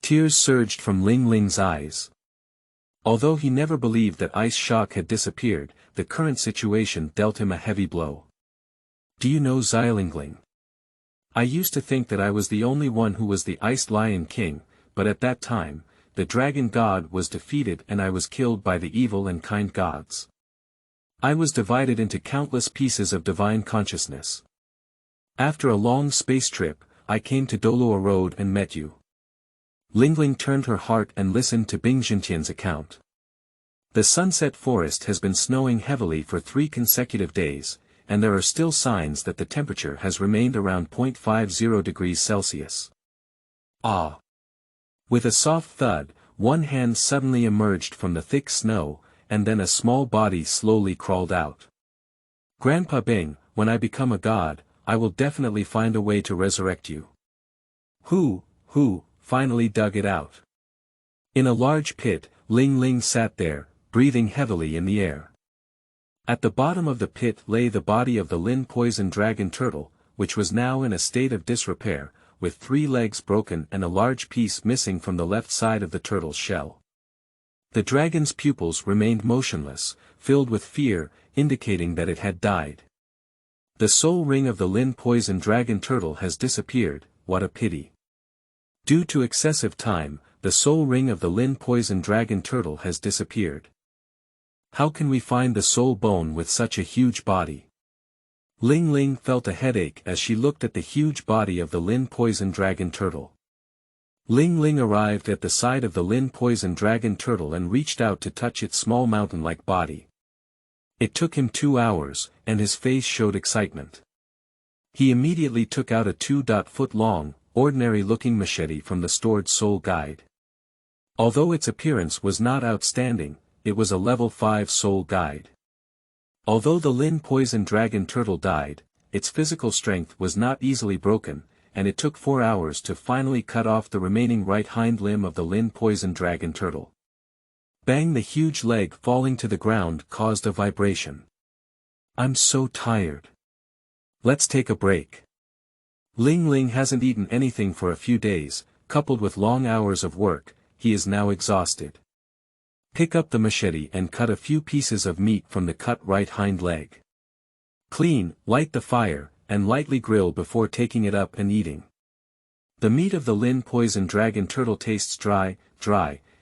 Tears surged from Ling's eyes. Although he never believed that ice shock had disappeared, the current situation dealt him a heavy blow. Do you know Xiaolingling? I used to think that I was the only one who was the Ice Lion King, but at that time, the dragon god was defeated and I was killed by the evil and kind gods. I was divided into countless pieces of divine consciousness. After a long space trip, I came to Douluo Road and met you. Ling turned her heart and listened to Bing Zhentian's account. The sunset forest has been snowing heavily for 3 consecutive days, and there are still signs that the temperature has remained around 0.50 degrees Celsius. Ah! With a soft thud, one hand suddenly emerged from the thick snow, and then a small body slowly crawled out. Grandpa Bing, when I become a god, I will definitely find a way to resurrect you. Who finally dug it out? In a large pit, Ling sat there, breathing heavily in the air. At the bottom of the pit lay the body of the Lin poison dragon turtle, which was now in a state of disrepair, with 3 legs broken and a large piece missing from the left side of the turtle's shell. The dragon's pupils remained motionless, filled with fear, indicating that it had died. The soul ring of the Lin poison dragon turtle has disappeared, what a pity. Due to excessive time, the soul ring of the Lin poison dragon turtle has disappeared. How can we find the soul bone with such a huge body? Ling felt a headache as she looked at the huge body of the Lin poison dragon turtle. Ling arrived at the side of the Lin poison dragon turtle and reached out to touch its small mountain-like body. It took him 2 hours, and his face showed excitement. He immediately took out a 2-foot-long, ordinary-looking machete from the stored soul guide. Although its appearance was not outstanding, it was a level 5 soul guide. Although the Lin poison dragon turtle died, its physical strength was not easily broken, and it took 4 hours to finally cut off the remaining right hind limb of the Lin poison dragon turtle. Bang! The huge leg falling to the ground caused a vibration. I'm so tired. Let's take a break. Ling hasn't eaten anything for a few days, coupled with long hours of work, he is now exhausted. Pick up the machete and cut a few pieces of meat from the cut right hind leg. Clean, light the fire, and lightly grill before taking it up and eating. The meat of the Lin poison dragon turtle tastes dry,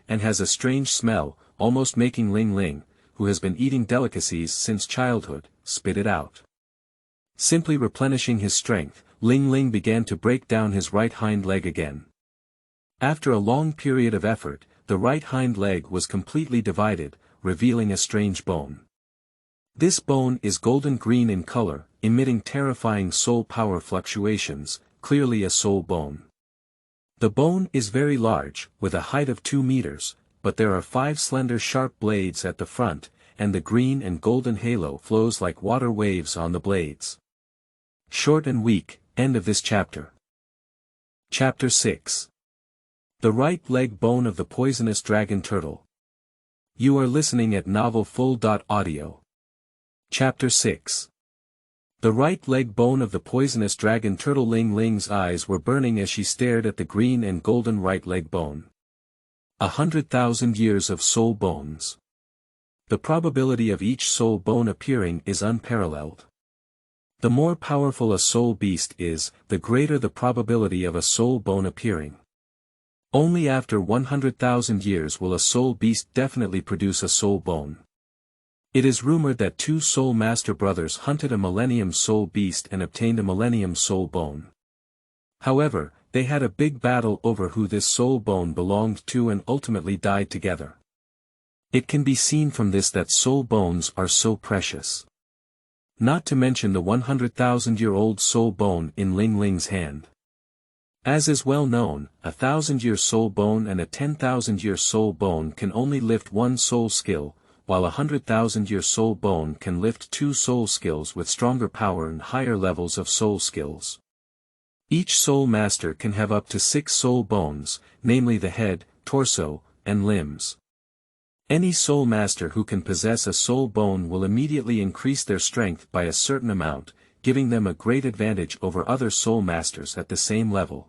and has a strange smell, almost making Ling, who has been eating delicacies since childhood, spit it out. Simply replenishing his strength, Ling began to break down his right hind leg again. After a long period of effort, the right hind leg was completely divided, revealing a strange bone. This bone is golden-green in color, emitting terrifying soul power fluctuations, clearly a soul bone. The bone is very large, with a height of 2 meters, but there are 5 slender sharp blades at the front, and the green and golden halo flows like water waves on the blades. Short and weak, end of this chapter. Chapter 6. The right leg bone of the poisonous dragon turtle. You are listening at novelfull.audio. Chapter 6. The right leg bone of the poisonous dragon turtle. Ling's eyes were burning as she stared at the green and golden right leg bone. 100,000 years of soul bones. The probability of each soul bone appearing is unparalleled. The more powerful a soul beast is, the greater the probability of a soul bone appearing. Only after 100,000 years will a soul beast definitely produce a soul bone. It is rumored that 2 soul master brothers hunted a millennium soul beast and obtained a millennium soul bone. However, they had a big battle over who this soul bone belonged to and ultimately died together. It can be seen from this that soul bones are so precious. Not to mention the 100,000-year-old soul bone in Ling's hand. As is well known, a 1,000-year soul bone and a 10,000-year soul bone can only lift 1 soul skill, while a 100,000-year soul bone can lift 2 soul skills with stronger power and higher levels of soul skills. Each soul master can have up to 6 soul bones, namely the head, torso, and limbs. Any soul master who can possess a soul bone will immediately increase their strength by a certain amount, giving them a great advantage over other soul masters at the same level.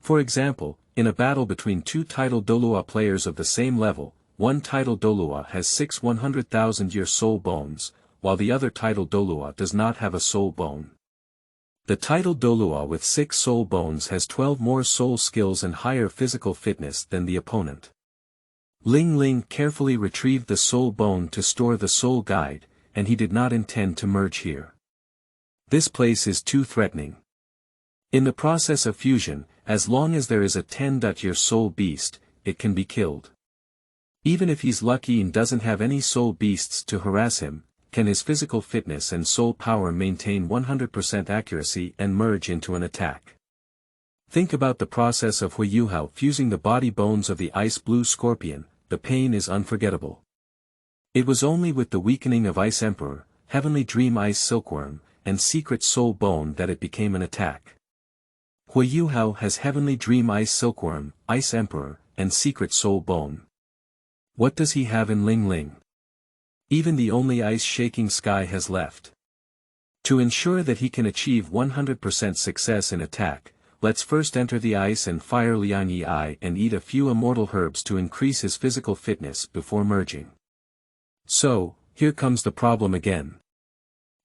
For example, in a battle between 2 title Douluo players of the same level, one title Douluo has 6 100,000-year soul bones, while the other title Douluo does not have a soul bone. The title Douluo with 6 soul bones has 12 more soul skills and higher physical fitness than the opponent. Ling carefully retrieved the soul bone to store the soul guide, and he did not intend to merge here. This place is too threatening. In the process of fusion, as long as there is a 10-year soul beast, it can be killed. Even if he's lucky and doesn't have any soul beasts to harass him, can his physical fitness and soul power maintain 100% accuracy and merge into an attack. Think about the process of Huiyuhao fusing the body bones of the ice blue scorpion. The pain is unforgettable. It was only with the weakening of Ice Emperor, Heavenly Dream Ice Silkworm, and Secret Soul Bone that it became an attack. Huiyuhao has Heavenly Dream Ice Silkworm, Ice Emperor, and Secret Soul Bone. What does he have in Ling? Even the only ice-shaking sky has left. To ensure that he can achieve 100% success in attack, let's first enter the ice and fire Liangyi Eye and eat a few immortal herbs to increase his physical fitness before merging. So, here comes the problem again.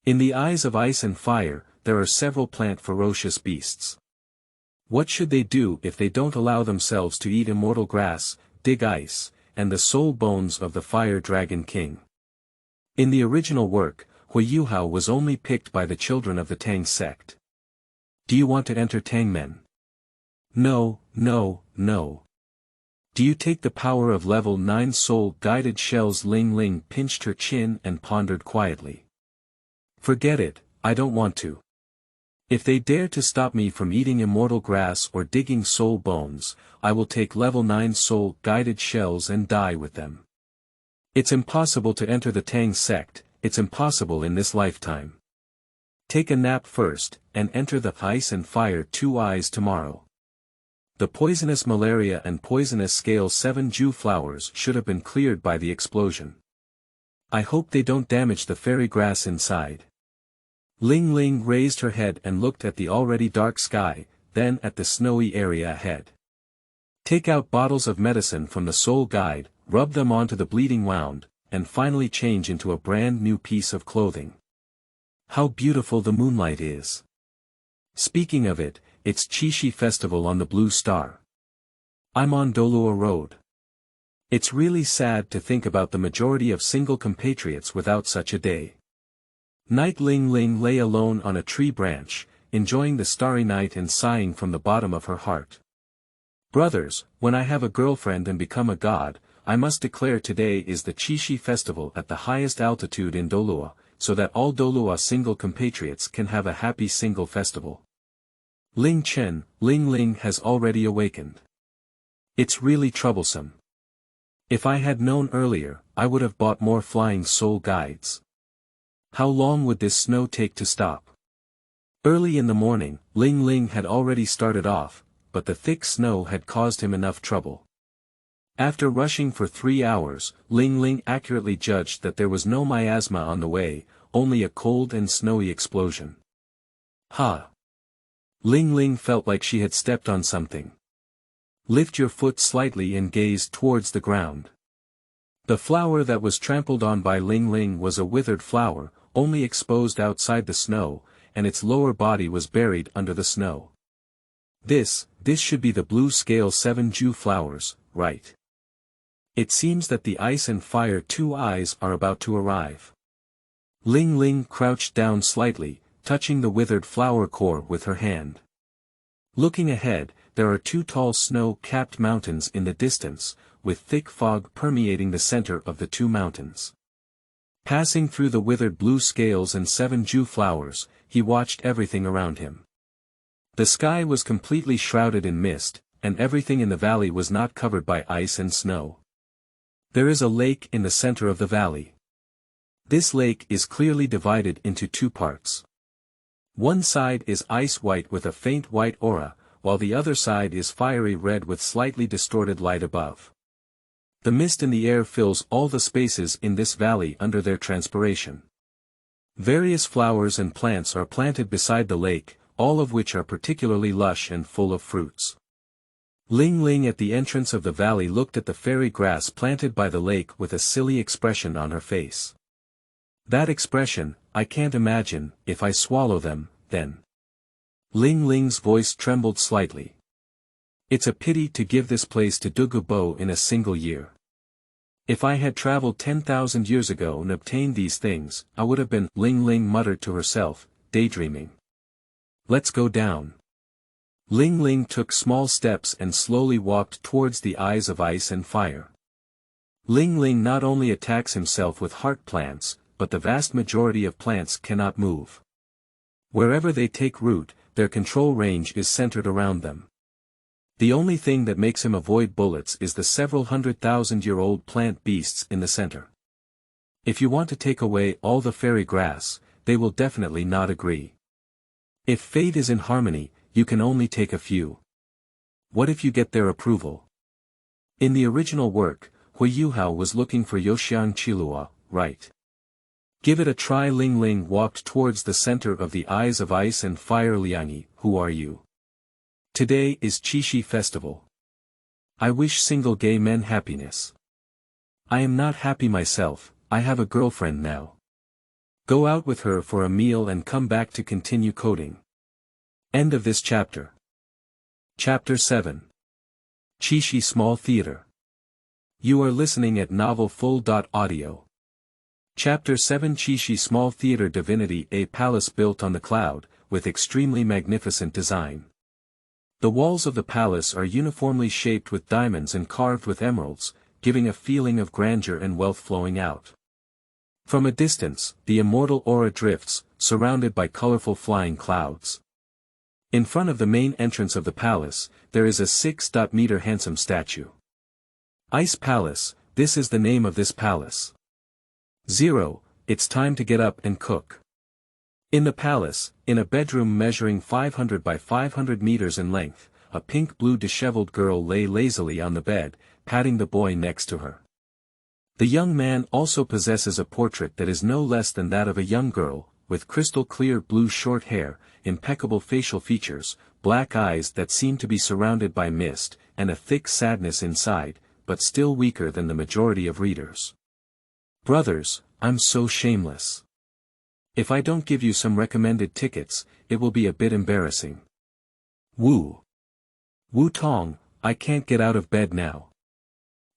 In the eyes of ice and fire, there are several plant ferocious beasts. What should they do if they don't allow themselves to eat immortal grass, dig ice, and the soul bones of the fire dragon king? In the original work, Huiyuhao was only picked by the children of the Tang Sect. Do you want to enter Tangmen? No. Do you take the power of level 9 soul-guided shells? Ling pinched her chin and pondered quietly. Forget it, I don't want to. If they dare to stop me from eating immortal grass or digging soul bones, I will take level 9 soul-guided shells and die with them. It's impossible to enter the Tang Sect, it's impossible in this lifetime. Take a nap first, and enter the ice and fire 2 eyes tomorrow. The poisonous malaria and poisonous scale 7 Jew flowers should have been cleared by the explosion. I hope they don't damage the fairy grass inside. Ling raised her head and looked at the already dark sky, then at the snowy area ahead. Take out bottles of medicine from the soul guide, rub them onto the bleeding wound, and finally change into a brand new piece of clothing. How beautiful the moonlight is. Speaking of it, it's Qixi festival on the Blue Star. I'm on Douluo Road. It's really sad to think about the majority of single compatriots without such a day. Night Ling Ling lay alone on a tree branch, enjoying the starry night and sighing from the bottom of her heart. Brothers, when I have a girlfriend and become a god, I must declare today is the Qixi festival at the highest altitude in Douluo, so that all Douluo single compatriots can have a happy single festival. Ling Chen, Ling Ling has already awakened. It's really troublesome. If I had known earlier, I would have bought more flying soul guides. How long would this snow take to stop? Early in the morning, Ling Ling had already started off, but the thick snow had caused him enough trouble. After rushing for 3 hours, Ling Ling accurately judged that there was no miasma on the way, only a cold and snowy explosion. Ha! Ling Ling felt like she had stepped on something. Lift your foot slightly and gaze towards the ground. The flower that was trampled on by Ling Ling was a withered flower, only exposed outside the snow, and its lower body was buried under the snow. This should be the blue scale 7 Ju flowers, right? It seems that the ice and fire 2 eyes are about to arrive. Ling Ling crouched down slightly, touching the withered flower core with her hand. Looking ahead, there are 2 tall snow-capped mountains in the distance, with thick fog permeating the center of the 2 mountains. Passing through the withered blue scales and 7 Ju flowers, he watched everything around him. The sky was completely shrouded in mist, and everything in the valley was not covered by ice and snow. There is a lake in the center of the valley. This lake is clearly divided into 2 parts. One side is ice white with a faint white aura, while the other side is fiery red with slightly distorted light above. The mist in the air fills all the spaces in this valley under their transpiration. Various flowers and plants are planted beside the lake, all of which are particularly lush and full of fruits. Ling Ling at the entrance of the valley looked at the fairy grass planted by the lake with a silly expression on her face. That expression, I can't imagine, if I swallow them, then. Ling Ling's voice trembled slightly. It's a pity to give this place to Douluo in a single year. If I had traveled 10,000 years ago and obtained these things, I would have been, Ling Ling muttered to herself, daydreaming. Let's go down. Ling Ling took small steps and slowly walked towards the eyes of ice and fire. Ling Ling not only attacks himself with heart plants, but the vast majority of plants cannot move. Wherever they take root, their control range is centered around them. The only thing that makes him avoid bullets is the several 100,000-year-old plant beasts in the center. If you want to take away all the fairy grass, they will definitely not agree. If fate is in harmony, you can only take a few. What if you get their approval? In the original work, Hui Yuhao was looking for Yoshiang Qilua, right? Give it a try. Ling Ling walked towards the center of the eyes of ice and fire. Liangyi, who are you? Today is Qixi festival. I wish single gay men happiness. I am not happy myself, I have a girlfriend now. Go out with her for a meal and come back to continue coding. End of this chapter. Chapter 7. Qixi Small Theater. You are listening at novelfull.audio. Chapter 7 Qixi Small Theater Divinity, a palace built on the cloud, with extremely magnificent design. The walls of the palace are uniformly shaped with diamonds and carved with emeralds, giving a feeling of grandeur and wealth flowing out. From a distance, the immortal aura drifts, surrounded by colorful flying clouds. In front of the main entrance of the palace, there is a 6-meter handsome statue. Ice Palace, this is the name of this palace. 0, it's time to get up and cook. In the palace, in a bedroom measuring 500 by 500 meters in length, a pink-blue disheveled girl lay lazily on the bed, patting the boy next to her. The young man also possesses a portrait that is no less than that of a young girl, with crystal-clear blue short hair, impeccable facial features, black eyes that seem to be surrounded by mist, and a thick sadness inside, but still weaker than the majority of readers. Brothers, I'm so shameless. If I don't give you some recommended tickets, it will be a bit embarrassing. Wu Tong, I can't get out of bed now.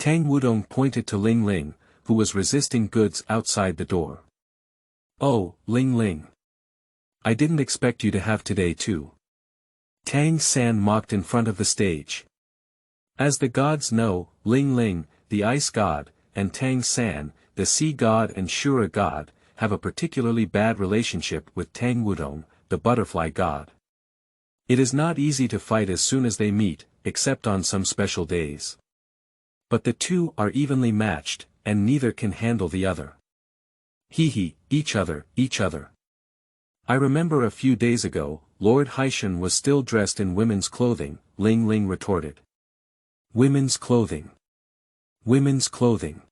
Tang Wudong pointed to Ling Ling, who was resisting goods outside the door. Oh, Ling Ling. I didn't expect you to have today too. Tang San mocked in front of the stage. As the gods know, Ling Ling, the ice god, and Tang San, the sea god and Shura god, have a particularly bad relationship with Tang Wudong, the butterfly god. It is not easy to fight as soon as they meet, except on some special days. But the two are evenly matched, and neither can handle the other. Hee, each other. I remember a few days ago, Lord Haishan was still dressed in women's clothing, Ling Ling retorted. Women's clothing. Women's clothing.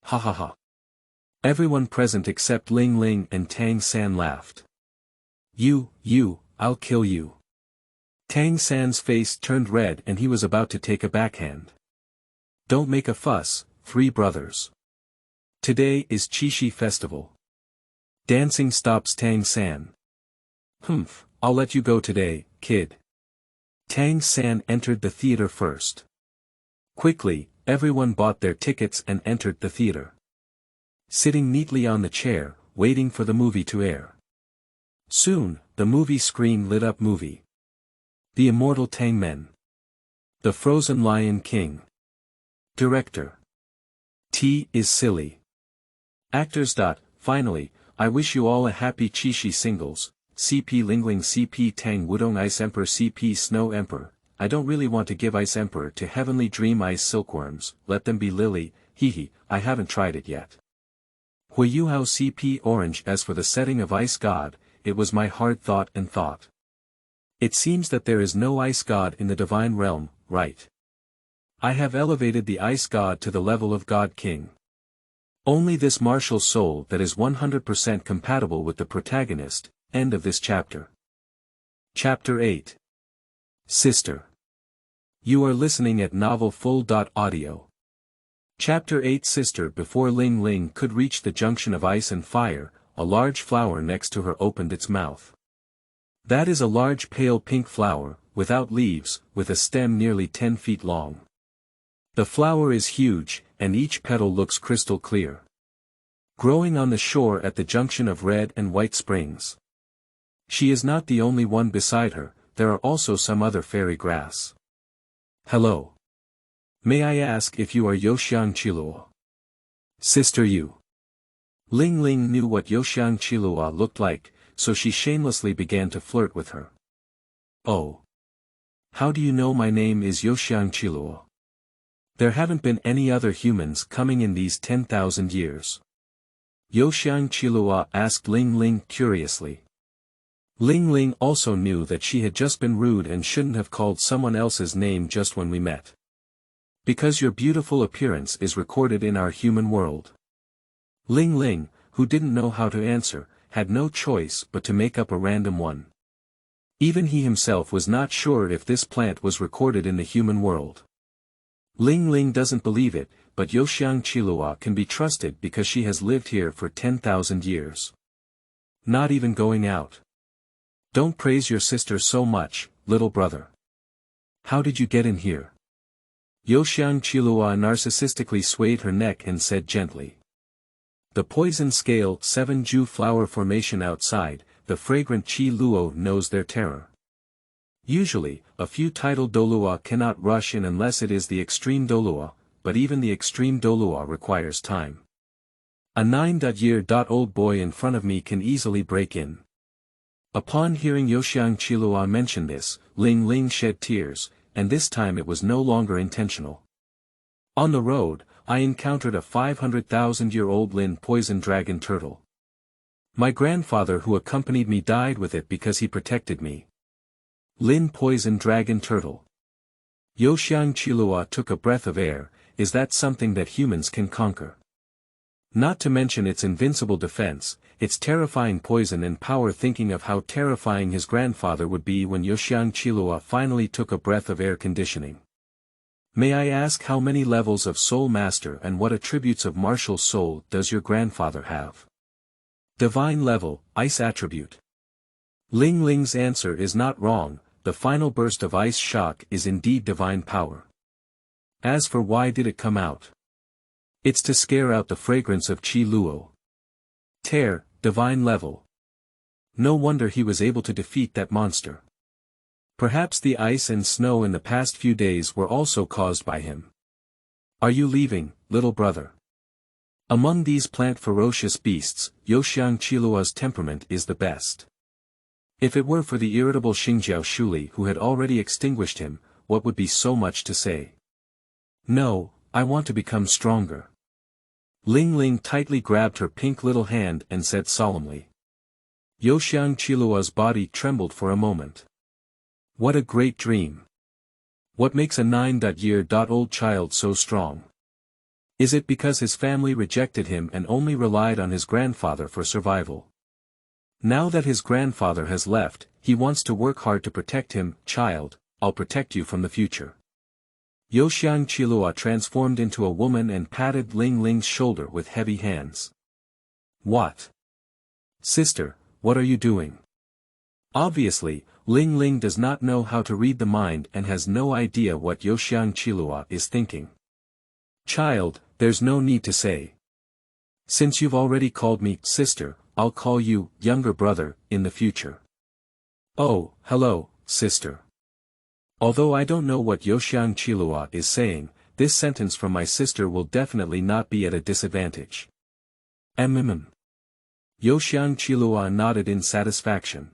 Ha ha ha. Everyone present except Ling Ling and Tang San laughed. You, I'll kill you. Tang San's face turned red and he was about to take a backhand. Don't make a fuss, three brothers. Today is Qixi festival. Dancing stops Tang San. Humph, I'll let you go today, kid. Tang San entered the theater first. Quickly, everyone bought their tickets and entered the theater. Sitting neatly on the chair, waiting for the movie to air. Soon, the movie screen lit up. Movie. The Immortal Tang Men. The Frozen Lion King. Director. T is silly. Actors. Finally, I wish you all a happy Qixi singles, CP Lingling CP Tang Wudong Ice Emperor CP Snow Emperor. I don't really want to give Ice Emperor to Heavenly Dream Ice Silkworms, let them be Lily, hee, I haven't tried it yet. Hui Yuhao CP Orange. As for the setting of Ice God, it was my hard thought. It seems that there is no Ice God in the divine realm, right? I have elevated the Ice God to the level of God King. Only this martial soul that is 100% compatible with the protagonist. End of this chapter. Chapter 8. Sister. You are listening at novelfull.audio. Chapter 8. Sister. Before Ling Ling could reach the junction of ice and fire, a large flower next to her opened its mouth. That is a large pale pink flower, without leaves, with a stem nearly 10 feet long. The flower is huge, and each petal looks crystal clear. Growing on the shore at the junction of red and white springs. She is not the only one beside her, there are also some other fairy grass. Hello. May I ask if you are Yoxiang Qiluo? Sister Yu. Ling Ling knew what Yoxiang Qiluo looked like, so she shamelessly began to flirt with her. Oh. How do you know my name is Yoxiang Qiluo? There haven't been any other humans coming in these 10,000 years. Yoxiang Qiluo asked Ling Ling curiously. Ling Ling also knew that she had just been rude and shouldn't have called someone else's name just when we met. Because your beautiful appearance is recorded in our human world. Ling Ling, who didn't know how to answer, had no choice but to make up a random one. Even he himself was not sure if this plant was recorded in the human world. Ling Ling doesn't believe it, but Yoxiang Qiluo can be trusted because she has lived here for 10,000 years. Not even going out. Don't praise your sister so much, little brother. How did you get in here? Yoxiang Qiluo narcissistically swayed her neck and said gently. The poison scale 7 Ju flower formation outside, the fragrant Qi Luo knows their terror. Usually, a few tidal Douluo cannot rush in unless it is the extreme Douluo, but even the extreme Douluo requires time. A 9-year-old boy in front of me can easily break in. Upon hearing Yoxiang Qiluo mention this, Ling Ling shed tears, and this time it was no longer intentional. On the road, I encountered a 500,000-year-old Lin poison dragon turtle. My grandfather who accompanied me died with it because he protected me. Lin poison dragon turtle. Yoxiang Qiluo took a breath of air. Is that something that humans can conquer? Not to mention its invincible defense, its terrifying poison and power. Thinking of how terrifying his grandfather would be when Yoxiang Qiluo finally took a breath of air conditioning. May I ask how many levels of Soul Master and what attributes of martial soul does your grandfather have? Divine level, Ice attribute. Ling Ling's answer is not wrong, the final burst of ice shock is indeed divine power. As for why did it come out? It's to scare out the fragrance of Qi Luo. Tear, divine level. No wonder he was able to defeat that monster. Perhaps the ice and snow in the past few days were also caused by him. Are you leaving, little brother? Among these plant-ferocious beasts, Youxiang Qiluo's temperament is the best. If it were for the irritable Xingjiao Shuli who had already extinguished him, what would be so much to say? No, I want to become stronger. Ling tightly grabbed her pink little hand and said solemnly. Youxiang Qiluo's body trembled for a moment. What a great dream. What makes a 9-year-old child so strong? Is it because his family rejected him and only relied on his grandfather for survival? Now that his grandfather has left, he wants to work hard to protect him. Child, I'll protect you from the future. Youxiang Qiluo transformed into a woman and patted Ling's shoulder with heavy hands. What? Sister, what are you doing? Obviously, Ling does not know how to read the mind and has no idea what Youxiang Qiluo is thinking. Child, there's no need to say. Since you've already called me sister, I'll call you younger brother in the future. Oh, hello, sister. Although I don't know what Youxiang Qiluo is saying, this sentence from my sister will definitely not be at a disadvantage. Youxiang Qiluo nodded in satisfaction.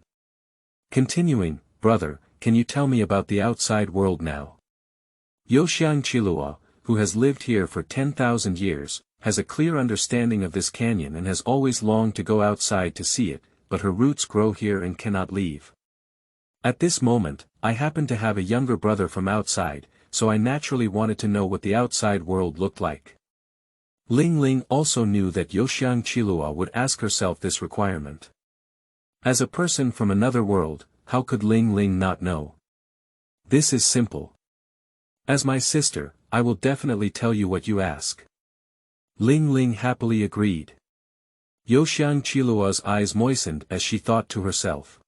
Continuing, brother, can you tell me about the outside world now? Youxiang Qiluo, who has lived here for 10,000 years, has a clear understanding of this canyon and has always longed to go outside to see it, but her roots grow here and cannot leave. At this moment, I happen to have a younger brother from outside, so I naturally wanted to know what the outside world looked like. Ling also knew that Youxiang Qiluo would ask herself this requirement. As a person from another world, how could Ling not know? This is simple. As my sister, I will definitely tell you what you ask. Ling happily agreed. Youxiang Qiluo's eyes moistened as she thought to herself.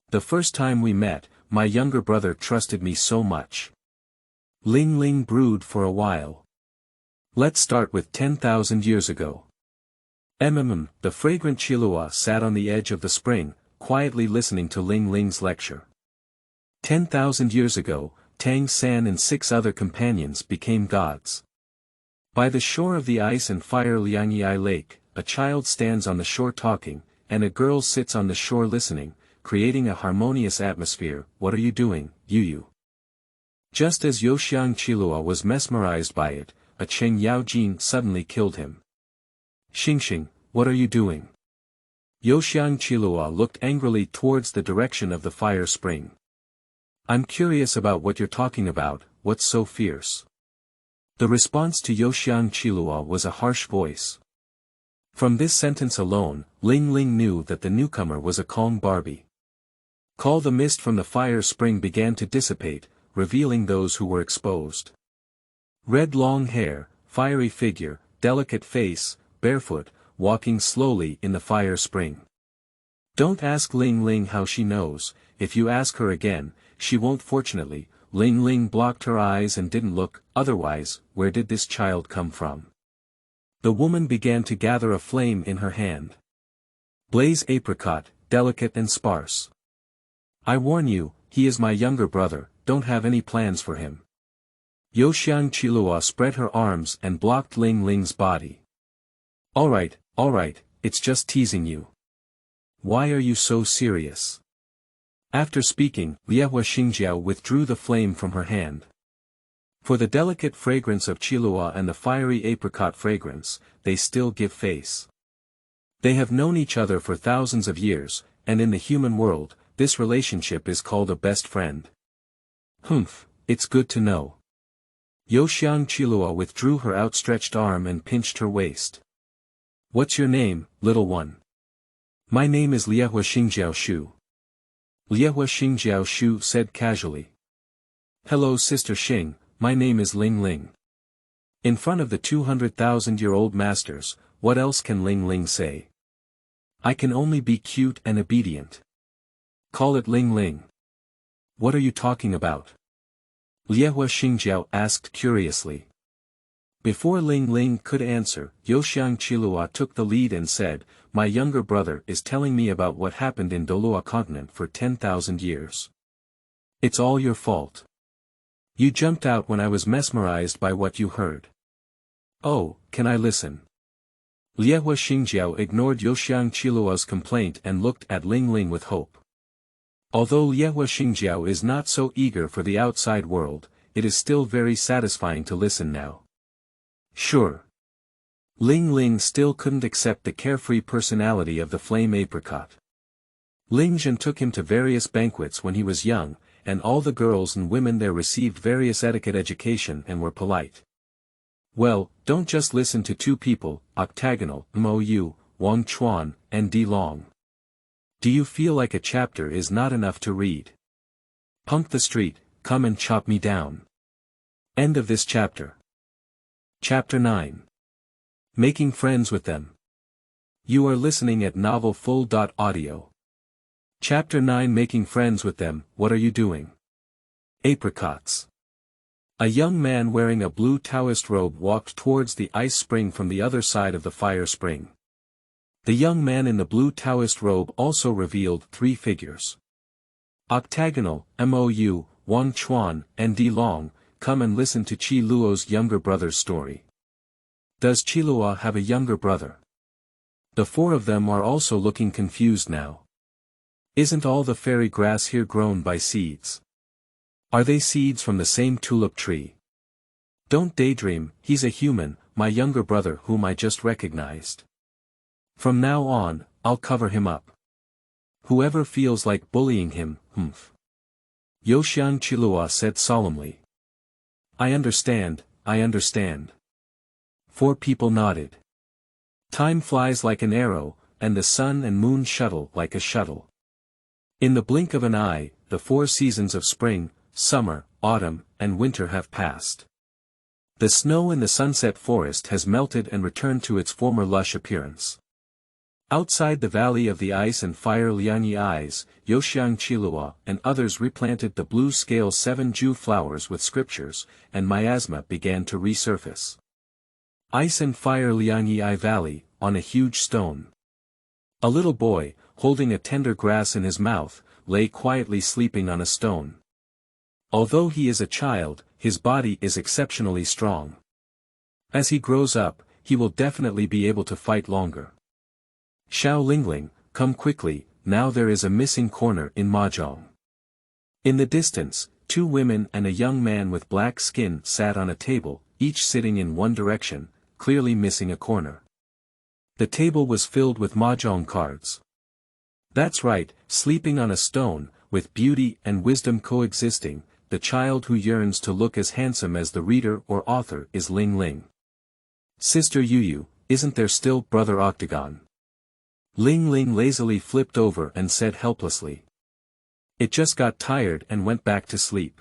The first time we met, my younger brother trusted me so much. Ling brooded for a while. Let's start with 10,000 years ago. The fragrant Qiluo sat on the edge of the spring, quietly listening to Ling's lecture. 10,000 years ago, Tang San and 6 other companions became gods. By the shore of the ice and fire Liangyi Lake, a child stands on the shore talking, and a girl sits on the shore listening, creating a harmonious atmosphere. What are you doing, Yu? Just as Youxiang Qiluo was mesmerized by it, a Cheng Yaojin suddenly killed him. Xing, what are you doing? Youxiang Qiluo looked angrily towards the direction of the fire spring. I'm curious about what you're talking about, what's so fierce? The response to Youxiang Qiluo was a harsh voice. From this sentence alone, Ling knew that the newcomer was a Kong Barbie. Call the mist from the fire spring began to dissipate, revealing those who were exposed. Red long hair, fiery figure, delicate face, barefoot, walking slowly in the fire spring. Don't ask Ling how she knows. If you ask her again, she won't. Fortunately, Ling blocked her eyes and didn't look. Otherwise, where did this child come from? The woman began to gather a flame in her hand. Blaze apricot, delicate and sparse. I warn you, he is my younger brother, don't have any plans for him. Youxiang Qiluo spread her arms and blocked Ling's body. Alright, it's just teasing you. Why are you so serious? After speaking, Liehua Xingjiao withdrew the flame from her hand. For the delicate fragrance of Qiluo and the fiery apricot fragrance, they still give face. They have known each other for thousands of years, and in the human world, this relationship is called a best friend. It's good to know. Youxiang Qiluo withdrew her outstretched arm and pinched her waist. What's your name, little one? My name is Liehua Xingjiao Shu. Liehua Xingjiao Shu said casually. Hello Sister Xing, my name is Ling. In front of the 200,000-year-old masters, what else can Ling say? I can only be cute and obedient. Call it Ling. What are you talking about? Liehua Xingjiao asked curiously. Before Ling could answer, Youxiang Qilua took the lead and said, "My younger brother is telling me about what happened in Douluo Continent for 10,000 years. It's all your fault. You jumped out when I was mesmerized by what you heard." "Oh, can I listen?" Liehua Xingjiao ignored Youxiang Qilua's complaint and looked at Ling with hope. Although Liehua Xingjiao is not so eager for the outside world, it is still very satisfying to listen now. "Sure." Ling still couldn't accept the carefree personality of the flame apricot. Ling Zhen took him to various banquets when he was young, and all the girls and women there received various etiquette education and were polite. Well, don't just listen to two people, Octagonal, Mo, Wang Chuan, and Di Long. Do you feel like a chapter is not enough to read? Punk the street, come and chop me down. End of this chapter. Chapter 9. Making friends with them. You are listening at Novel Full.audio. Chapter 9. Making friends with them. What are you doing? Apricots. A young man wearing a blue Taoist robe walked towards the ice spring from the other side of the fire spring. The young man in the blue Taoist robe also revealed three figures. Octagonal, Mou, Wang Chuan, and Di Long, come and listen to Qi Luo's younger brother's story. Does Qi Luo have a younger brother? The four of them are also looking confused now. Isn't all the fairy grass here grown by seeds? Are they seeds from the same tulip tree? Don't daydream, he's a human, my younger brother whom I just recognized. From now on, I'll cover him up. Whoever feels like bullying him, humph. Youxiang Qilua said solemnly. I understand. Four people nodded. Time flies like an arrow, and the sun and moon shuttle like a shuttle. In the blink of an eye, the 4 seasons of spring, summer, autumn, and winter have passed. The snow in the sunset forest has melted and returned to its former lush appearance. Outside the valley of the ice and fire Lianyi eyes, Youxiang Qilua and others replanted the blue scale 7 Ju flowers with scriptures, and miasma began to resurface. Ice and fire Lianyi Eye Valley, on a huge stone. A little boy, holding a tender grass in his mouth, lay quietly sleeping on a stone. Although he is a child, his body is exceptionally strong. As he grows up, he will definitely be able to fight longer. Xiao Lingling, come quickly, now there is a missing corner in Mahjong. In the distance, 2 women and a young man with black skin sat on a table, each sitting in one direction, clearly missing a corner. The table was filled with Mahjong cards. That's right, sleeping on a stone, with beauty and wisdom coexisting, the child who yearns to look as handsome as the reader or author is Ling. Sister Yu, isn't there still Brother Octagon? Ling lazily flipped over and said helplessly. It just got tired and went back to sleep.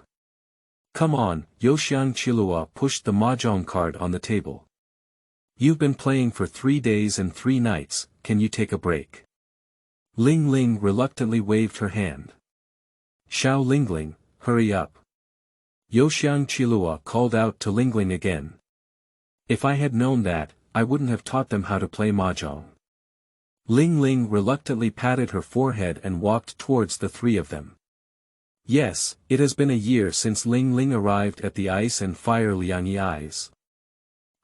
Come on, Youxiang Qilua pushed the Mahjong card on the table. You've been playing for 3 days and 3 nights, can you take a break? Ling reluctantly waved her hand. Xiao Lingling, hurry up. Youxiang Qilua called out to Lingling again. If I had known that, I wouldn't have taught them how to play Mahjong. Ling reluctantly patted her forehead and walked towards the 3 of them. Yes, it has been a year since Ling arrived at the ice and fire Lianyi eyes.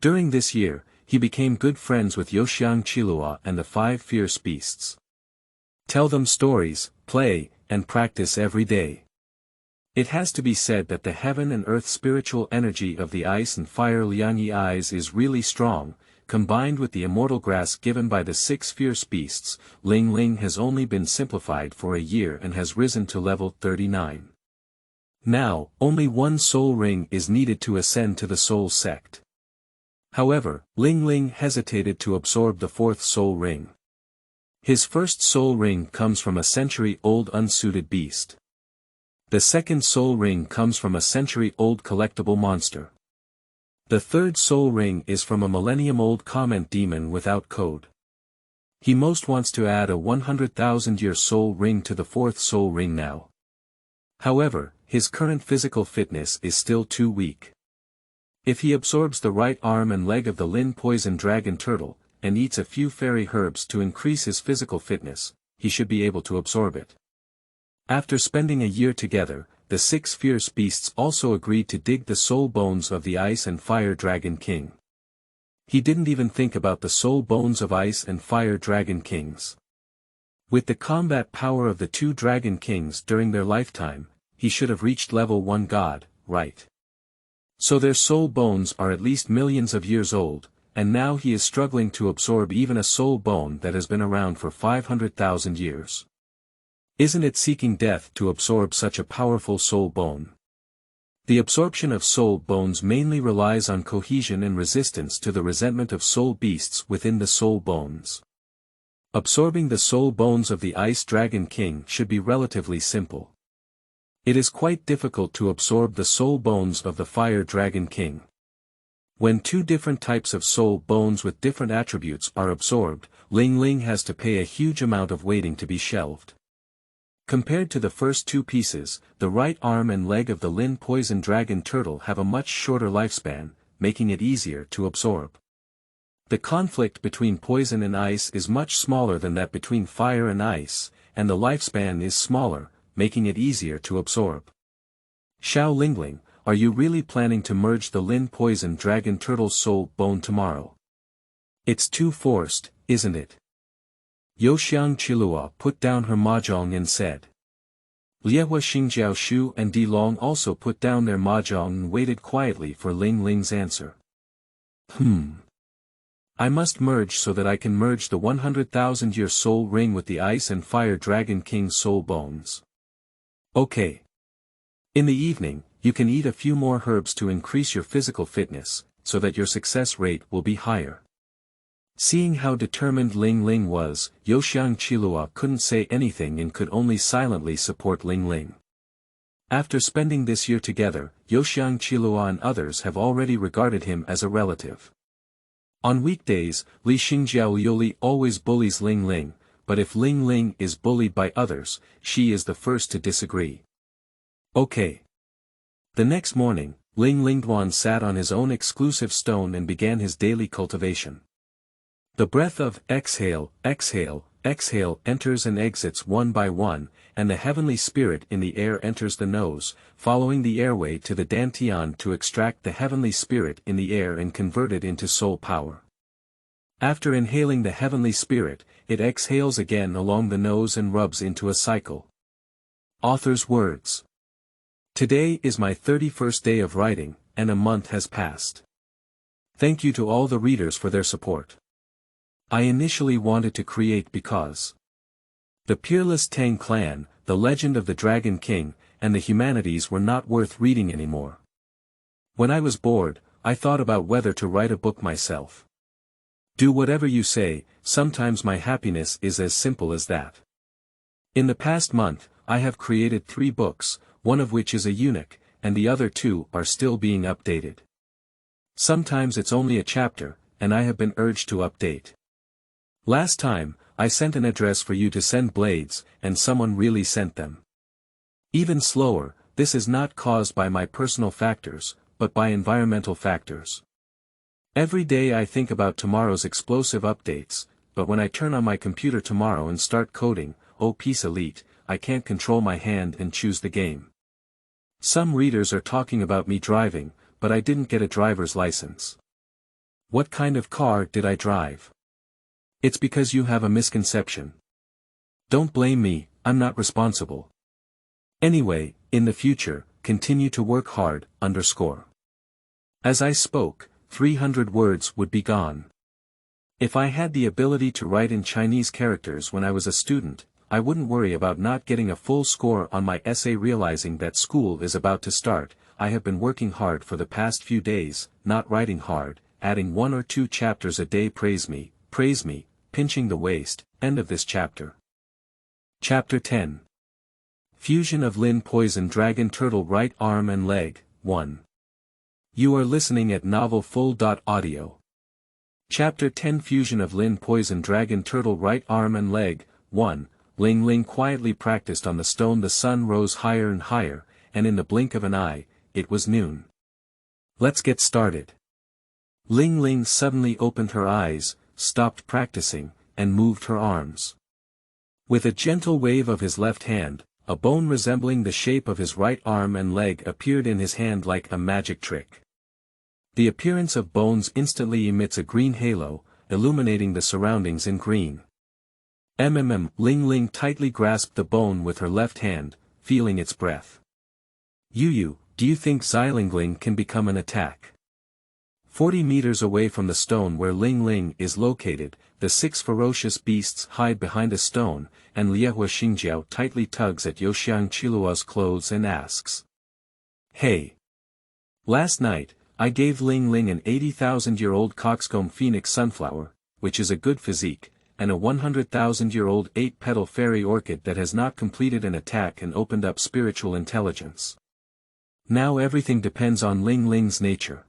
During this year, he became good friends with Youxiang Qilua and the 5 fierce beasts. Tell them stories, play, and practice every day. It has to be said that the heaven and earth spiritual energy of the ice and fire Lianyi eyes is really strong. Combined with the immortal grass given by the 6 fierce beasts, Ling has only been simplified for a year and has risen to level 39. Now, only 1 soul ring is needed to ascend to the soul sect. However, Ling hesitated to absorb the 4th soul ring. His first soul ring comes from a century-old unsuited beast. The 2nd soul ring comes from a century-old collectible monster. The 3rd soul ring is from a millennium-old comment demon without code. He most wants to add a 100,000-year soul ring to the 4th soul ring now. However, his current physical fitness is still too weak. If he absorbs the right arm and leg of the Lin poison dragon turtle, and eats a few fairy herbs to increase his physical fitness, he should be able to absorb it. After spending a year together, the 6 fierce beasts also agreed to dig the soul bones of the Ice and Fire Dragon King. He didn't even think about the soul bones of Ice and Fire Dragon Kings. With the combat power of the 2 Dragon Kings during their lifetime, he should have reached level 1 god, right? So their soul bones are at least millions of years old, and now he is struggling to absorb even a soul bone that has been around for 500,000 years. Isn't it seeking death to absorb such a powerful soul bone? The absorption of soul bones mainly relies on cohesion and resistance to the resentment of soul beasts within the soul bones. Absorbing the soul bones of the Ice Dragon King should be relatively simple. It is quite difficult to absorb the soul bones of the Fire Dragon King. When 2 different types of soul bones with different attributes are absorbed, Ling has to pay a huge amount of waiting to be shelved. Compared to the first 2 pieces, the right arm and leg of the Lin poison dragon turtle have a much shorter lifespan, making it easier to absorb. The conflict between poison and ice is much smaller than that between fire and ice, and the lifespan is smaller, making it easier to absorb. Xiao Lingling, are you really planning to merge the Lin poison dragon turtle's soul bone tomorrow? It's too forced, isn't it? Youxiang Qilua put down her mahjong and said. Liehua Xingjiao Shu and Di Long also put down their mahjong and waited quietly for Ling's answer. I must merge so that I can merge the 100,000-year soul ring with the Ice and Fire Dragon King's soul bones. Okay. In the evening, you can eat a few more herbs to increase your physical fitness, so that your success rate will be higher. Seeing how determined Ling was, Youxiang Qilua couldn't say anything and could only silently support Ling. After spending this year together, Youxiang Qilua and others have already regarded him as a relative. On weekdays, Li Xingjiao Yuli always bullies Ling, but if Ling is bullied by others, she is the first to disagree. Okay. The next morning, Ling Duan sat on his own exclusive stone and began his daily cultivation. The breath of exhale, exhale, exhale enters and exits one by one, and the heavenly spirit in the air enters the nose, following the airway to the dantian to extract the heavenly spirit in the air and convert it into soul power. After inhaling the heavenly spirit, it exhales again along the nose and rubs into a cycle. Author's words. Today is my 31st day of writing, and a month has passed. Thank you to all the readers for their support. I initially wanted to create because the Peerless Tang clan, the legend of the Dragon King, and the humanities were not worth reading anymore. When I was bored, I thought about whether to write a book myself. Do whatever you say, sometimes my happiness is as simple as that. In the past month, I have created 3 books, one of which is a eunuch, and the other 2 are still being updated. Sometimes it's only a chapter, and I have been urged to update. Last time, I sent an address for you to send blades, and someone really sent them. Even slower, this is not caused by my personal factors, but by environmental factors. Every day I think about tomorrow's explosive updates, but when I turn on my computer tomorrow and start coding, oh Peace Elite, I can't control my hand and choose the game. Some readers are talking about me driving, but I didn't get a driver's license. What kind of car did I drive? It's because you have a misconception. Don't blame me, I'm not responsible. Anyway, in the future, continue to work hard, _. As I spoke, 300 words would be gone. If I had the ability to write in Chinese characters when I was a student, I wouldn't worry about not getting a full score on my essay. Realizing that school is about to start, I have been working hard for the past few days, not writing hard, adding 1 or 2 chapters a day. Praise me, pinching the waist. End of this chapter. Chapter 10. Fusion of Lin Poison Dragon Turtle Right Arm and Leg, 1. You are listening at novelfull.audio. Chapter 10 Fusion of Lin Poison Dragon Turtle Right Arm and Leg, 1. Ling quietly practiced on the stone. The sun rose higher and higher, and in the blink of an eye, it was noon. Let's get started. Ling suddenly opened her eyes, stopped practicing, and moved her arms. With a gentle wave of his left hand, a bone resembling the shape of his right arm and leg appeared in his hand like a magic trick. The appearance of bones instantly emits a green halo, illuminating the surroundings in green. Ling tightly grasped the bone with her left hand, feeling its breath. Do you think Xilingling can become an attack? 40 meters away from the stone where Ling is located, the 6 ferocious beasts hide behind a stone, and Liehua Xingjiao tightly tugs at Youxiang Qiluo's clothes and asks. Hey! Last night, I gave Ling an 80,000-year-old coxcomb phoenix sunflower, which is a good physique, and a 100,000-year-old 8-petal fairy orchid that has not completed an attack and opened up spiritual intelligence. Now everything depends on Ling's nature.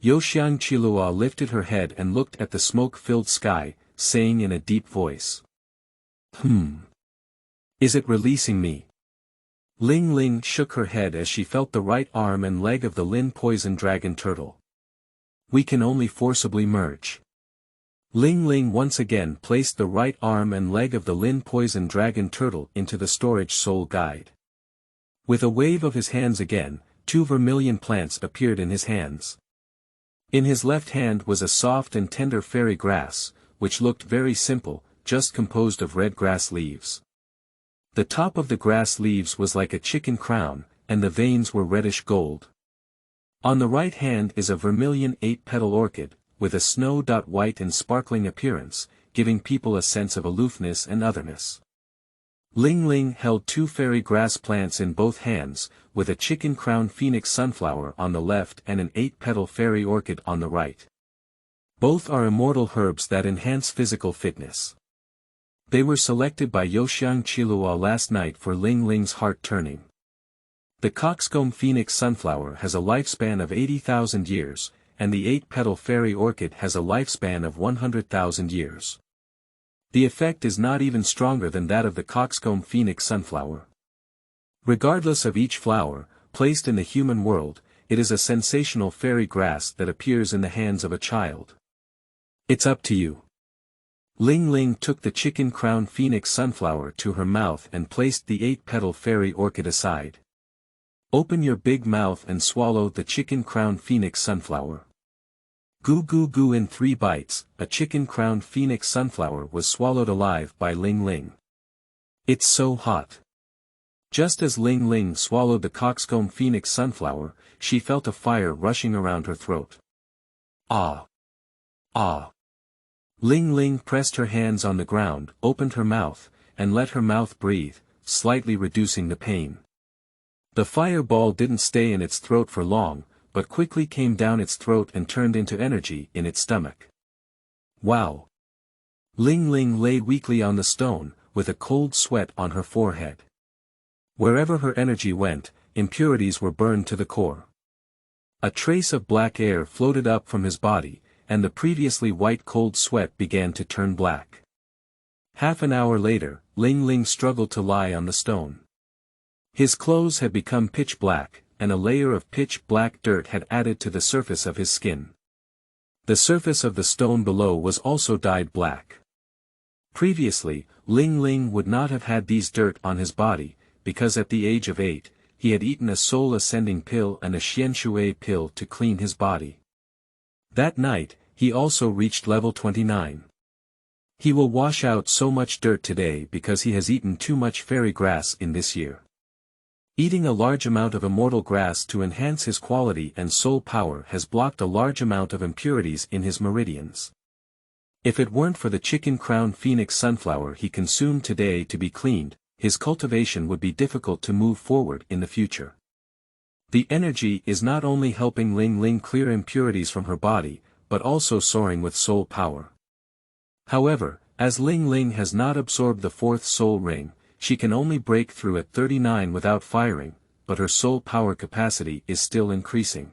Youxiang Qiluo lifted her head and looked at the smoke-filled sky, saying in a deep voice. Is it releasing me? Ling shook her head as she felt the right arm and leg of the Lin poison dragon turtle. We can only forcibly merge. Ling once again placed the right arm and leg of the Lin poison dragon turtle into the storage soul guide. With a wave of his hands again, 2 vermilion plants appeared in his hands. In his left hand was a soft and tender fairy grass, which looked very simple, just composed of red grass leaves. The top of the grass leaves was like a chicken crown, and the veins were reddish gold. On the right hand is a vermilion 8-petal orchid, with a snow-white and sparkling appearance, giving people a sense of aloofness and otherness. Ling held 2 fairy grass plants in both hands, with a chicken crown phoenix sunflower on the left and an 8-petal fairy orchid on the right. Both are immortal herbs that enhance physical fitness. They were selected by Youxiang Qiluo last night for Ling's heart turning. The coxcomb phoenix sunflower has a lifespan of 80,000 years, and the 8-petal fairy orchid has a lifespan of 100,000 years. The effect is not even stronger than that of the coxcomb phoenix sunflower. Regardless of each flower, placed in the human world, it is a sensational fairy grass that appears in the hands of a child. It's up to you. Ling took the chicken crown phoenix sunflower to her mouth and placed the 8-petal fairy orchid aside. Open your big mouth and swallow the chicken crown phoenix sunflower. Goo in 3 bites, a chicken crown phoenix sunflower was swallowed alive by Ling. It's so hot. Just as Ling swallowed the coxcomb phoenix sunflower, she felt a fire rushing around her throat. Ah! Ling pressed her hands on the ground, opened her mouth, and let her mouth breathe, slightly reducing the pain. The fireball didn't stay in its throat for long, but quickly came down its throat and turned into energy in its stomach. Wow! Ling lay weakly on the stone, with a cold sweat on her forehead. Wherever her energy went, impurities were burned to the core. A trace of black air floated up from his body, and the previously white cold sweat began to turn black. Half an hour later, Ling struggled to lie on the stone. His clothes had become pitch black, and a layer of pitch-black dirt had added to the surface of his skin. The surface of the stone below was also dyed black. Previously, Ling would not have had these dirt on his body, because at the age of 8, he had eaten a soul-ascending pill and a xianshui pill to clean his body. That night, he also reached level 29. He will wash out so much dirt today because he has eaten too much fairy grass in this year. Eating a large amount of immortal grass to enhance his quality and soul power has blocked a large amount of impurities in his meridians. If it weren't for the chicken crown phoenix sunflower he consumed today to be cleaned, his cultivation would be difficult to move forward in the future. The energy is not only helping Ling clear impurities from her body, but also soaring with soul power. However, as Ling has not absorbed the 4th soul ring, she can only break through at 39 without firing, but her soul power capacity is still increasing.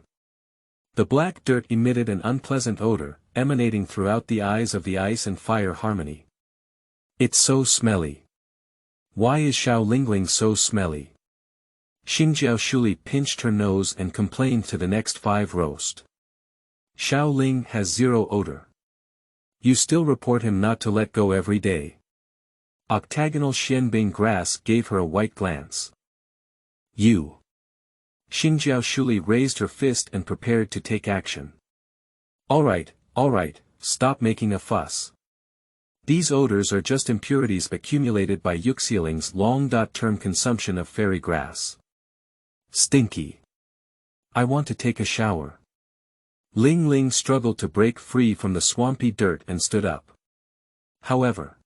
The black dirt emitted an unpleasant odor, emanating throughout the eyes of the ice and fire harmony. It's so smelly. Why is Xiao Lingling so smelly? Xingjiao Shuli pinched her nose and complained to the next 5 roast. Xiao Ling has 0 odor. You still report him not to let go every day. Octagonal Xianbing grass gave her a white glance. You. Xingjiao Shuli raised her fist and prepared to take action. Alright, stop making a fuss. These odors are just impurities accumulated by Yuxieling's long-term consumption of fairy grass. Stinky. I want to take a shower. Ling struggled to break free from the swampy dirt and stood up. However,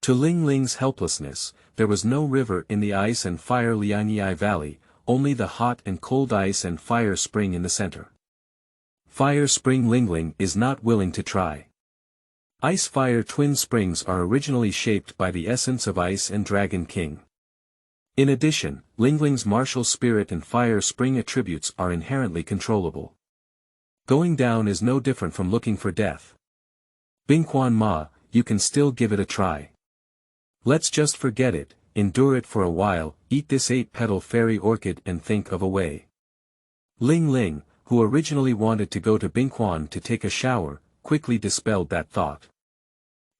to Ling's helplessness, there was no river in the ice and fire Lianyi Valley, only the hot and cold ice and fire spring in the center. Fire spring Ling is not willing to try. Ice-fire twin springs are originally shaped by the essence of ice and Dragon King. In addition, Ling's martial spirit and fire spring attributes are inherently controllable. Going down is no different from looking for death. Bingquan Ma, you can still give it a try. Let's just forget it, endure it for a while, eat this 8-petal fairy orchid and think of a way. Ling, who originally wanted to go to Bingquan to take a shower, quickly dispelled that thought.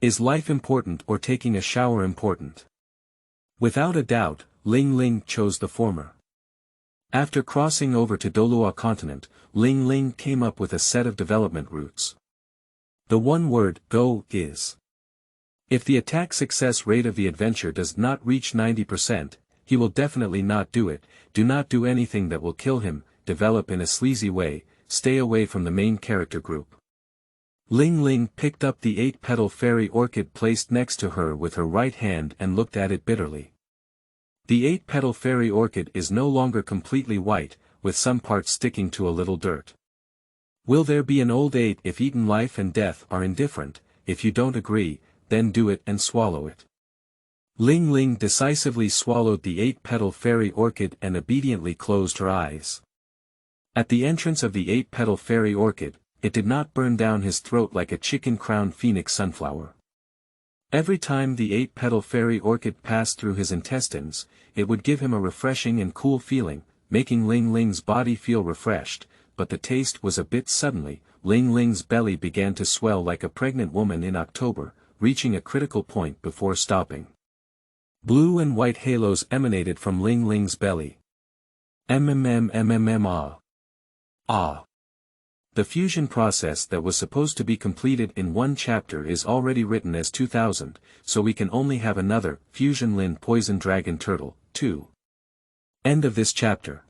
Is life important or taking a shower important? Without a doubt, Ling chose the former. After crossing over to Douluo Continent, Ling came up with a set of development routes. The one word, go, is. If the attack success rate of the adventure does not reach 90%, he will definitely not do it, do not do anything that will kill him, develop in a sleazy way, stay away from the main character group. Ling picked up the 8-petal fairy orchid placed next to her with her right hand and looked at it bitterly. The 8-petal fairy orchid is no longer completely white, with some parts sticking to a little dirt. Will there be an old 8 if eaten? Life and death are indifferent, if you don't agree, then do it and swallow it. Ling decisively swallowed the 8-petal fairy orchid and obediently closed her eyes. At the entrance of the 8-petal fairy orchid, it did not burn down his throat like a chicken-crowned phoenix sunflower. Every time the 8-petal fairy orchid passed through his intestines, it would give him a refreshing and cool feeling, making Ling's body feel refreshed, but the taste was a bit suddenly. Ling's belly began to swell like a pregnant woman in October, reaching a critical point before stopping. Blue and white halos emanated from Ling's belly. Ah. The fusion process that was supposed to be completed in 1 chapter is already written as 2000, so we can only have another, Fusion Lin Poison Dragon Turtle, 2. End of this chapter.